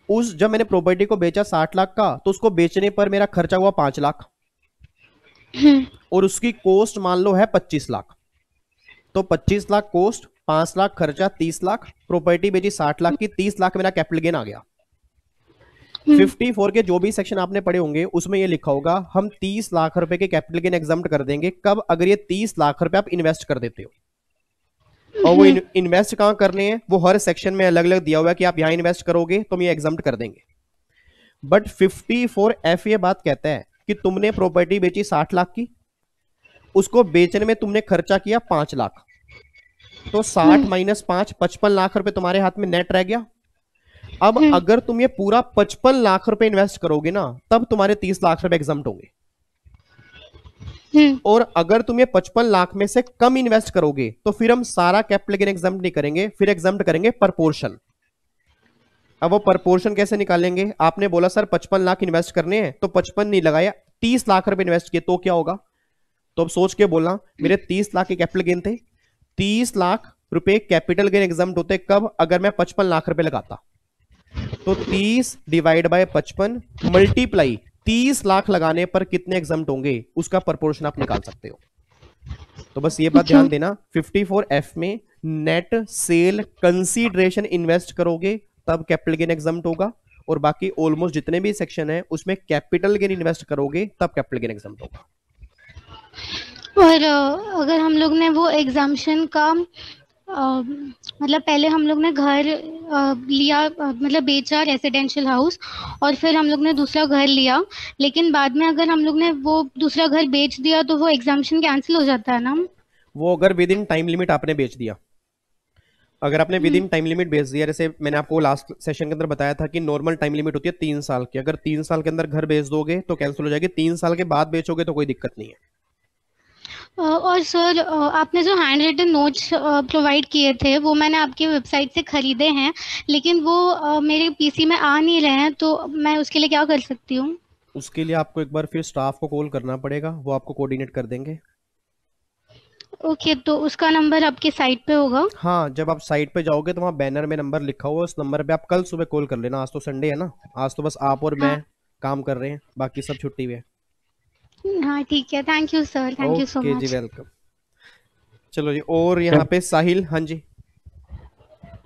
[SPEAKER 1] जब मैंने प्रॉपर्टी को बेचा 60 लाख का, तो उसको बेचने पर मेरा खर्चा हुआ 5 लाख और उसकी कॉस्ट मान लो है 25 लाख। तो 25 लाख कॉस्ट, 5 लाख खर्चा, 30 लाख, प्रॉपर्टी बेची 60 लाख की, 30 लाख मेरा कैपिटल गेन आ गया। 54 के जो भी सेक्शन आपने पढ़े होंगे उसमें ये लिखा होगा हम 30 लाख रुपए के कैपिटल गेन एग्जम्प्ट कर देंगे कब, अगर ये 30 लाख रुपए आप इन्वेस्ट कर देते हो। और वो इन्वेस्ट कहां करने हैं वो हर सेक्शन में अलग अलग दिया हुआ है कि आप यहां इन्वेस्ट करोगे तो हम ये एग्जम्प्ट कर देंगे। बट 54F ये बात कहता है कि तुमने प्रॉपर्टी बेची 60 लाख की, उसको बेचने में तुमने खर्चा किया 5 लाख, तो 60 माइनस 5 55 लाख रुपए तुम्हारे हाथ में नेट रह गया। अब अगर तुम ये पूरा 55 लाख रुपए इन्वेस्ट करोगे ना, तब तुम्हारे 30 लाख रुपए एग्जम्प्ट होंगे। और अगर तुम ये 55 लाख में से कम इन्वेस्ट करोगे तो फिर हम सारा कैपिटल गेन एग्जाम्प्ट नहीं करेंगे, फिर एग्जाम्प्ट करेंगे प्रपोर्शन। अब वो प्रपोर्शन कैसे निकालेंगे? आपने बोला सर 55 लाख इन्वेस्ट करने हैं, तो 55 नहीं लगाया, 30 लाख रुपए इन्वेस्ट किए तो क्या होगा? तो अब सोच के बोलना, मेरे 30 लाख के कैपिटल गेन थे, 30 लाख रुपए कैपिटल गेन एग्जाम्प्ट होते कब? अगर मैं 55 लाख रुपए लगाता। तो 30 डिवाइड बाय 55 मल्टीप्लाई 30 लाख लगाने पर कितने एग्जाम्प्ट होंगे, उसका प्रपोर्शन आप निकाल सकते हो। तो बस ये बात ध्यान देना, 54F में नेट सेल कंसीडरेशन इन्वेस्ट करोगे तब कैपिटल गेन एग्जाम्प्ट होगा, और बाकी ऑलमोस्ट जितने भी सेक्शन है उसमें कैपिटल गेन इन्वेस्ट करोगे तब कैपिटल गेन एग्जाम्प्ट होगा।
[SPEAKER 5] और अगर हम लोग ने वो एग्जाम्शन का मतलब पहले हम लोग ने घर लिया, मतलब बेचा रेसिडेंशियल हाउस, और फिर हम लोग ने दूसरा घर लिया, लेकिन बाद में अगर हम लोग ने वो दूसरा घर बेच दिया तो वो एग्जाम्शन कैंसिल हो जाता है ना?
[SPEAKER 1] वो अगर विद इन टाइम लिमिट आपने बेच दिया, अगर आपने विद इन टाइम लिमिट बेच दिया, जैसे मैंने आपको लास्ट सेशन के अंदर बताया था कि नॉर्मल टाइम लिमिट होती है 3 साल की, अगर 3 साल के अंदर घर बेच दोगे तो कैंसिल हो जाएगी, 3 साल के बाद बेचोगे तो कोई दिक्कत नहीं है।
[SPEAKER 5] और सर आपने जो हैंड रिटन नोट्स प्रोवाइड किए थे वो मैंने आपकी वेबसाइट से खरीदे हैं, लेकिन वो मेरे पीसी में आ नहीं रहे हैं, तो मैं उसके लिए क्या कर सकती हूँ?
[SPEAKER 1] उसके लिए आपको एक बार फिर स्टाफ को कॉल करना पड़ेगा, वो आपको कोऑर्डिनेट कर देंगे।
[SPEAKER 5] ओके, तो उसका नंबर आपके साइट पे होगा?
[SPEAKER 1] हाँ, जब आप साइट पे जाओगे तो वहाँ बैनर में नंबर लिखा हुआ है, उस नंबर पे आप कल सुबह कॉल कर लेना। आज तो संडे है ना, आज तो बस आप और मैं काम कर रहे हैं, बाकी सब छुट्टी पे है।
[SPEAKER 5] हाँ ठीक है, thank you sir, thank you so
[SPEAKER 1] okay जी,
[SPEAKER 5] मच।
[SPEAKER 1] वेलकम। चलो जी, और यहाँ पे साहिल, हाँ जी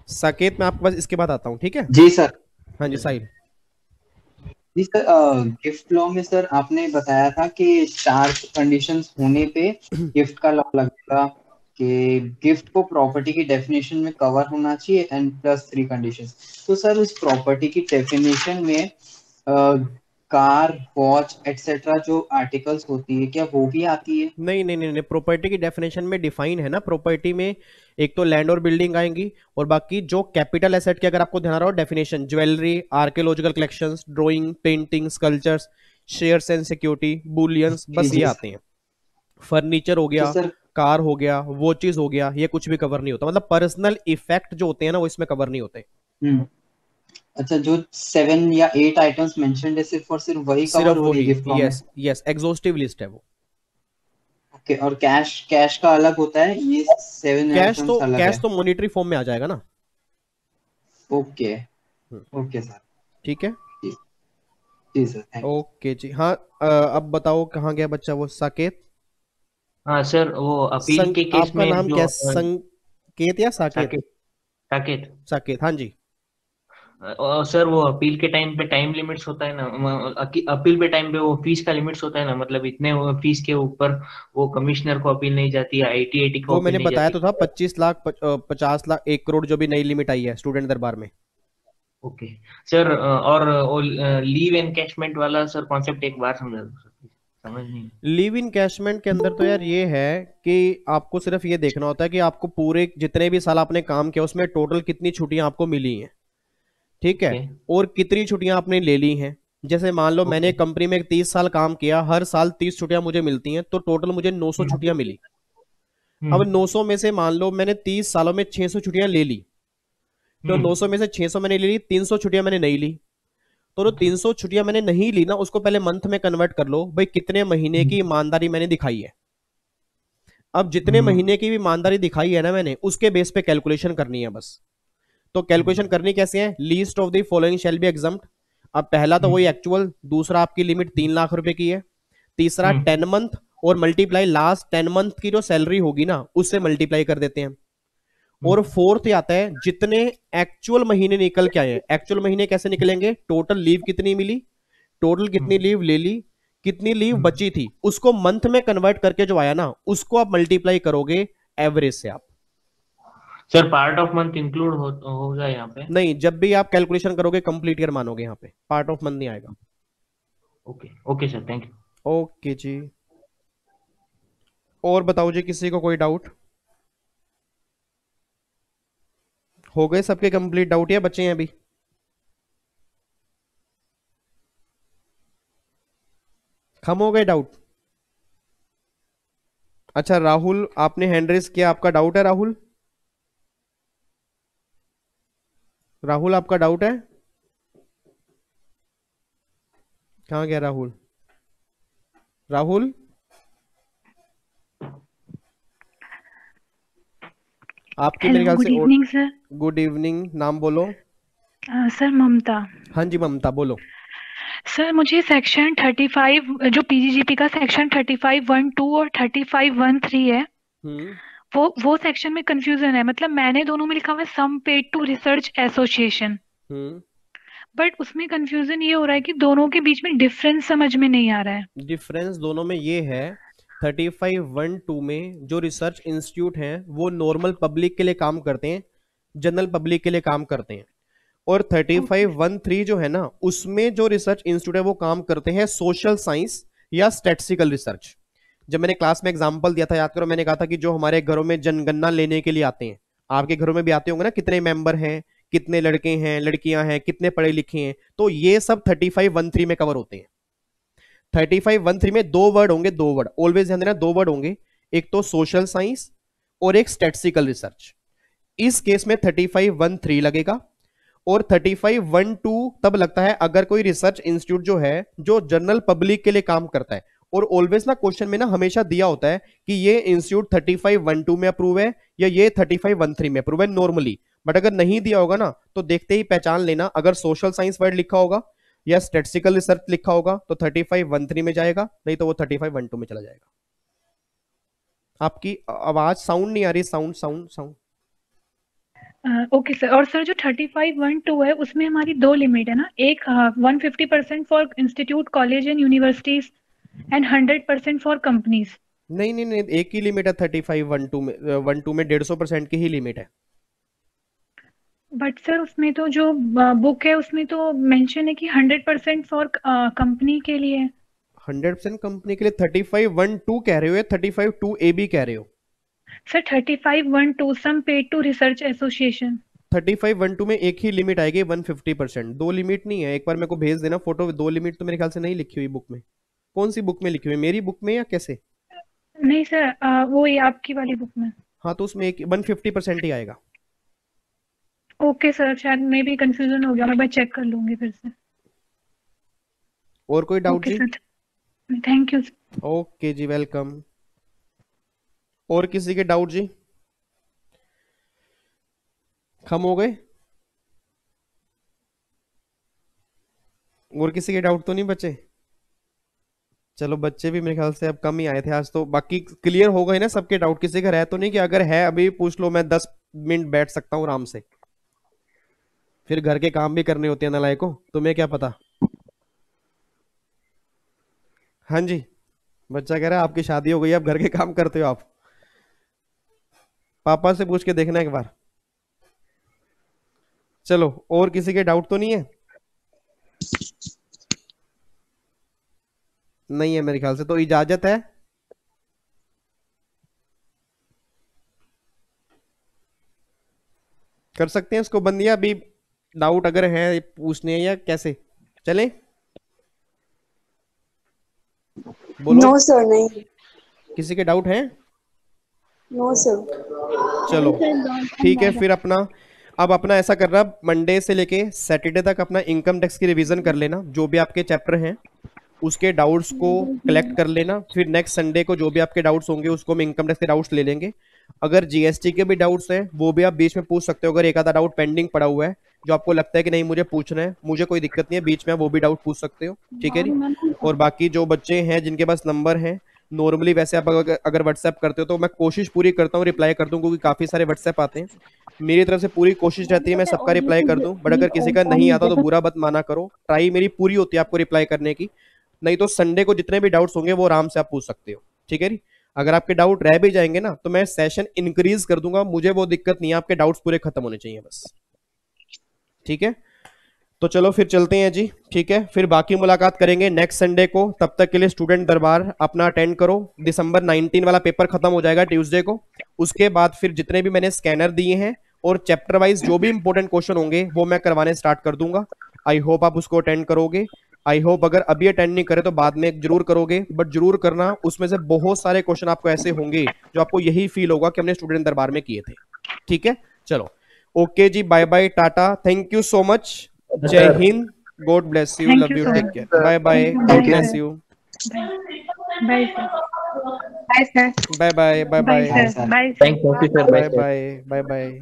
[SPEAKER 1] साकेत, मैं आपके पास इसके बाद आता हूँ, ठीक है?
[SPEAKER 3] जी सर।
[SPEAKER 1] हाँ जी साहिल।
[SPEAKER 3] जी सर, गिफ्ट लॉ में सर आपने बताया था कि 4 कंडीशंस होने पे गिफ्ट का लॉ लगेगा, कि गिफ्ट को प्रॉपर्टी की डेफिनेशन में कवर होना चाहिए एंड प्लस 3 कंडीशंस। तो सर उस प्रॉपर्टी की डेफिनेशन में कार, वॉच एक्सेट्रा जो आर्टिकल्स होती है, क्या वो भी आती है?
[SPEAKER 1] नहीं नहीं नहीं नहीं, प्रॉपर्टी की डेफिनेशन में डिफाइन है ना, प्रॉपर्टी में एक तो लैंड और बिल्डिंग आएंगी, और बाकी जो कैपिटल एसेट की अगर आपको ध्यान रहा हो definition, jewellery, archaeological collections, drawing, painting, sculptures, shares and security, bullions, बस ये आते हैं। फर्नीचर हो गया,
[SPEAKER 3] तो सर
[SPEAKER 1] कार हो गया, वॉचेस हो गया, ये कुछ भी कवर नहीं होता, मतलब पर्सनल इफेक्ट जो होते हैं ना वो इसमें कवर नहीं होते।
[SPEAKER 3] अच्छा, जो 7 या 8 आइटम्स मेंशन्ड है सिर्फ और सिर्फ वही कवर
[SPEAKER 1] सिर्फ
[SPEAKER 3] हो रही है
[SPEAKER 1] वही,
[SPEAKER 3] गिफ्ट लॉ में?
[SPEAKER 1] यस यस, एग्जॉस्टिव लिस्ट है वो।
[SPEAKER 3] ओके, और कैश का अलग होता है, ये 7 आइटम्स अलग
[SPEAKER 1] कैश
[SPEAKER 3] है?
[SPEAKER 1] तो मॉनिटरी फॉर्म में आ जाएगा ना।
[SPEAKER 3] ओके ओके सर,
[SPEAKER 1] ठीक है,
[SPEAKER 3] जी जी सर, थैंक यू।
[SPEAKER 1] ओके जी। हाँ, अब बताओ कहाँ गया बच्चा वो साकेत?
[SPEAKER 9] हाँ सर, वो अपील के केस
[SPEAKER 1] आपका
[SPEAKER 9] में
[SPEAKER 1] नाम
[SPEAKER 9] जो
[SPEAKER 1] क्या, संकेत या साकेत?
[SPEAKER 9] साकेत साकेत
[SPEAKER 1] साकेत, हाँ जी।
[SPEAKER 9] सर वो अपील के टाइम पे टाइम लिमिट्स होता है ना, अपील पे टाइम पे वो फीस का लिमिट्स होता है ना, मतलब इतने फीस के ऊपर वो कमिश्नर को अपील नहीं जाती है, आईटी को
[SPEAKER 1] वो
[SPEAKER 9] अपील
[SPEAKER 1] मैंने
[SPEAKER 9] नहीं
[SPEAKER 1] बताया
[SPEAKER 9] जाती।
[SPEAKER 1] तो था, 25 लाख 50 लाख 1 करोड़ जो भी नई लिमिट आई है स्टूडेंट दरबार में।
[SPEAKER 9] ओके सर, और लीव एनकैशमेंट वाला सर कॉन्सेप्ट एक बार समझा दो सर, समझ नहीं।
[SPEAKER 1] लीव इनकैशमेंट के अंदर तो यार ये है कि आपको सिर्फ ये देखना होता है कि आपको पूरे जितने भी साल आपने काम किया उसमें टोटल कितनी छुट्टियां आपको मिली हैं, ठीक है,
[SPEAKER 9] ओके
[SPEAKER 1] और कितनी छुट्टियां आपने ले ली हैं। जैसे मान लो मैंने
[SPEAKER 9] ओके।
[SPEAKER 1] कंपनी में 30 साल काम किया, हर साल 30 छुट्टियां मुझे मिलती हैं, तो टोटल मुझे 900 छुट्टियां मिली। अब 900 में से मान लो मैंने 30 सालों में 600 छुट्टियां ले ली, तो 900 में से 600 मैंने ले ली, 300 छुट्टियां मैंने नहीं ली। तो जो 300 छुट्टियां मैंने नहीं ली ना, उसको पहले मंथ में कन्वर्ट कर लो, भाई कितने महीने की ईमानदारी मैंने दिखाई है। अब जितने महीने की भी ईमानदारी दिखाई है ना मैंने, उसके बेस पे कैलकुलेशन करनी है बस। तो कैलकुलेशन करनी कैसे है? Least of the following shall be exempt. अब पहला तो वही एक्चुअल, दूसरा आपकी लिमिट 3 लाख रुपए की है, तीसरा 10 मंथ और मल्टीप्लाई लास्ट 10 मंथ की जो सैलरी होगी ना उससे मल्टीप्लाई कर देते हैं, और फोर्थ आता है जितने एक्चुअल महीने निकल के आए हैं। एक्चुअल महीने कैसे निकलेंगे? टोटल लीव कितनी मिली, टोटल कितनी लीव ले ली, कितनी लीव बची थी, उसको मंथ में कन्वर्ट करके जो आया ना उसको आप मल्टीप्लाई करोगे एवरेज से। आप
[SPEAKER 9] sir part of month include होगा यहाँ पे?
[SPEAKER 1] नहीं, जब भी आप कैलकुलेशन करोगे कंप्लीट ईयर मानोगे, यहाँ पे पार्ट ऑफ मंथ नहीं आएगा।
[SPEAKER 9] Okay okay sir, thank you.
[SPEAKER 1] Okay जी, और बताओ जी, किसी को कोई डाउट? हो गए सबके कंप्लीट डाउट या बचे हैं अभी? खत्म हो गए डाउट? अच्छा राहुल, आपने हैंड रेज किया, आपका डाउट है राहुल? राहुल आपका डाउट है? कहाँ गया राहुल? राहुल आपकी मेरे
[SPEAKER 10] हेलो,
[SPEAKER 1] ख्याल
[SPEAKER 10] गुड
[SPEAKER 1] से
[SPEAKER 10] इवनिंग सर।
[SPEAKER 1] गुड इवनिंग, नाम बोलो।
[SPEAKER 10] सर ममता।
[SPEAKER 1] हाँ जी ममता बोलो।
[SPEAKER 10] सर मुझे सेक्शन 35 जो पीजीजीपी का सेक्शन 35(1)(2) और 35(1)(3) है,
[SPEAKER 1] हम्म
[SPEAKER 10] वो सेक्शन में कंफ्यूजन है। मतलब मैंने दोनों में लिखा हुआ है sum paid to research association,
[SPEAKER 1] hmm
[SPEAKER 10] but उसमें कंफ्यूजन ये हो रहा है कि दोनों के बीच में डिफरेंस समझ में नहीं आ रहा है।
[SPEAKER 1] डिफरेंस दोनों में ये है, 35(1)(2) में जो रिसर्च इंस्टीट्यूट हैं वो नॉर्मल पब्लिक के लिए काम करते हैं, जनरल पब्लिक के लिए काम करते हैं। और 35(1)(3) जो है ना, उसमें जो रिसर्च इंस्टीट्यूट है वो काम करते हैं सोशल साइंस या स्टैटिस्टिकल रिसर्च। जब मैंने क्लास में एग्जांपल दिया था, याद करो, मैंने कहा था कि जो हमारे घरों में जनगणना लेने के लिए आते हैं, आपके घरों में भी आते होंगे ना, कितने मेंबर हैं, कितने लड़के हैं, लड़कियां हैं, कितने पढ़े लिखे हैं, तो ये सब 35(1)(3) में कवर होते हैं। 35(1)(3) में दो वर्ड होंगे, दो वर्ड ऑलवेज ध्यान देना, दो वर्ड होंगे, एक तो सोशल साइंस और एक स्टैटिस्टिकल रिसर्च। इस केस में 35(1)(3) लगेगा। और 35(1)(2) तब लगता है अगर कोई रिसर्च इंस्टीट्यूट जो है जो जनरल पब्लिक के लिए काम करता है। और ऑलवेज ना क्वेश्चन में ना हमेशा दिया होता है कि ये इंस्टीट्यूट 35(1)(2) में अप्रूव है या ये 35(1)(3) में अप्रूव है नॉर्मली। बट अगर नहीं दिया होगा ना तो देखते ही पहचान लेना, अगर सोशल साइंस वर्ड लिखा होगा या स्टैटिस्टिकल रिसर्च लिखा होगा तो 35(1)(3) में जाएगा, नहीं तो वो 35(1)(2) में चला जाएगा। आपकी आवाज साउंड नहीं आ रही, sound sound sound.
[SPEAKER 10] Okay sir. और सर जो 35(1)(2) है उसमें हमारी दो लिमिट है ना, एक 150% for institute college and universities and 100% for companies.
[SPEAKER 1] नहीं नहीं नहीं, एक ही लिमिट है 35(1)(2) में, 1)2 में 150% की ही लिमिट है।
[SPEAKER 10] बट सर उसमें तो जो बुक है उसमें तो मेंशन है कि 100% फॉर कंपनी के लिए।
[SPEAKER 1] 100% कंपनी के लिए 35(1)(2) कह रहे हो या 35(2)(a) भी कह रहे हो?
[SPEAKER 10] Sir 35(1)(2) sum paid to research association.
[SPEAKER 1] 35(1)(2) में एक ही लिमिट आएगी 150%, दो लिमिट नहीं है। एक बार मेरे को भेज देना फोटो, दो लिमिट तो मेरे ख्याल से नहीं लिखी हुई बुक में। कौन सी बुक में लिखी हुई, मेरी बुक में या कैसे?
[SPEAKER 10] नहीं सर, वो ये आपकी वाली बुक में।
[SPEAKER 1] हाँ तो उसमें एक 150% ही आएगा।
[SPEAKER 10] ओके सर, शायद मे भी कंफ्यूजन हो गया, मैं चेक कर लूंगी फिर से।
[SPEAKER 1] और कोई डाउट
[SPEAKER 10] ओके
[SPEAKER 1] जी?
[SPEAKER 10] Sir, thank you.
[SPEAKER 1] ओके जी, वेलकम। और किसी के डाउट जी? खत्म हो गए? और किसी के डाउट तो नहीं बचे? चलो बच्चे भी मेरे ख्याल से अब कम ही आए थे आज तो। बाकी क्लियर हो गए ना सबके डाउट? किसी का रह तो नहीं कि अगर है अभी पूछ लो, मैं 10 मिनट बैठ सकता हूँ आराम से। फिर घर के काम भी करने होते हैं नालायकों, तुम्हें क्या पता। हाँ जी, बच्चा कह रहा है आपकी शादी हो गई, अब घर के काम करते हो आप? पापा से पूछ के देखना एक बार। चलो, और किसी के डाउट तो नहीं है? नहीं है मेरे ख्याल से, तो इजाजत है। कर सकते हैं इसको बंद, या अभी डाउट अगर है पूछने हैं या कैसे चले? बोलो।
[SPEAKER 11] नो सर, नहीं।
[SPEAKER 1] किसी के डाउट है?
[SPEAKER 11] No sir.
[SPEAKER 1] चलो ठीक है, फिर अब अपना ऐसा करना, मंडे से लेके सैटरडे तक अपना इनकम टैक्स की रिवीजन कर लेना, जो भी आपके चैप्टर हैं उसके डाउट्स को कलेक्ट कर लेना। फिर नेक्स्ट संडे को जो भी आपके डाउट्स होंगे उसको हम इनकम टैक्स के डाउट्स ले लेंगे। अगर जीएसटी के भी डाउट्स हैं वो भी आप बीच में पूछ सकते हो। अगर एक आधा डाउट पेंडिंग पड़ा हुआ है जो आपको लगता है कि नहीं मुझे पूछना है, मुझे कोई दिक्कत नहीं है, बीच में वो भी डाउट पूछ सकते हो, ठीक है जी। और बाकी जो बच्चे हैं जिनके पास नंबर है, नॉर्मली वैसे आप अगर व्हाट्सएप करते हो तो मैं कोशिश पूरी करता हूँ रिप्लाई कर दूं, क्योंकि काफी सारे व्हाट्सएप आते हैं। मेरी तरफ से पूरी कोशिश रहती है मैं सबका रिप्लाई कर दूं, बट अगर किसी का नहीं आता तो बुरा मत माना करो, ट्राई मेरी पूरी होती है आपको रिप्लाई करने की। नहीं तो संडे को जितने भी डाउट्स होंगे वो आराम से आप पूछ सकते हो, ठीक है जी। अगर आपके डाउट रह भी जाएंगे ना तो मैं सेशन इंक्रीज कर दूंगा, मुझे वो दिक्कत नहीं है, आपके डाउट्स पूरे खत्म होने चाहिए बस, ठीक है। तो चलो फिर चलते हैं जी, ठीक है। फिर बाकी मुलाकात करेंगे नेक्स्ट संडे को। तब तक के लिए स्टूडेंट दरबार अपना अटेंड करो। दिसंबर 19 वाला पेपर खत्म हो जाएगा ट्यूसडे को। उसके बाद फिर जितने भी मैंने स्कैनर दिए हैं और चैप्टर वाइज जो भी इंपॉर्टेंट क्वेश्चन होंगे वो मैं करवाने स्टार्ट कर दूंगा। आई होप आप उसको अटेंड करोगे। आई होप अगर अभी अटेंड नहीं करे तो बाद में जरूर करोगे, बट जरूर करना। उसमें से बहुत सारे क्वेश्चन आपको ऐसे होंगे जो आपको यही फील होगा कि हमने स्टूडेंट दरबार में किए थे। ठीक है, चलो ओके जी, bye bye, tata, thank you so much, जय हिंद, god bless you, love you, take care, bye bye, god bless you,
[SPEAKER 10] bye sir, bye sir,
[SPEAKER 1] bye bye, bye bye,
[SPEAKER 10] bye
[SPEAKER 9] thank you sir,
[SPEAKER 1] bye bye, bye bye.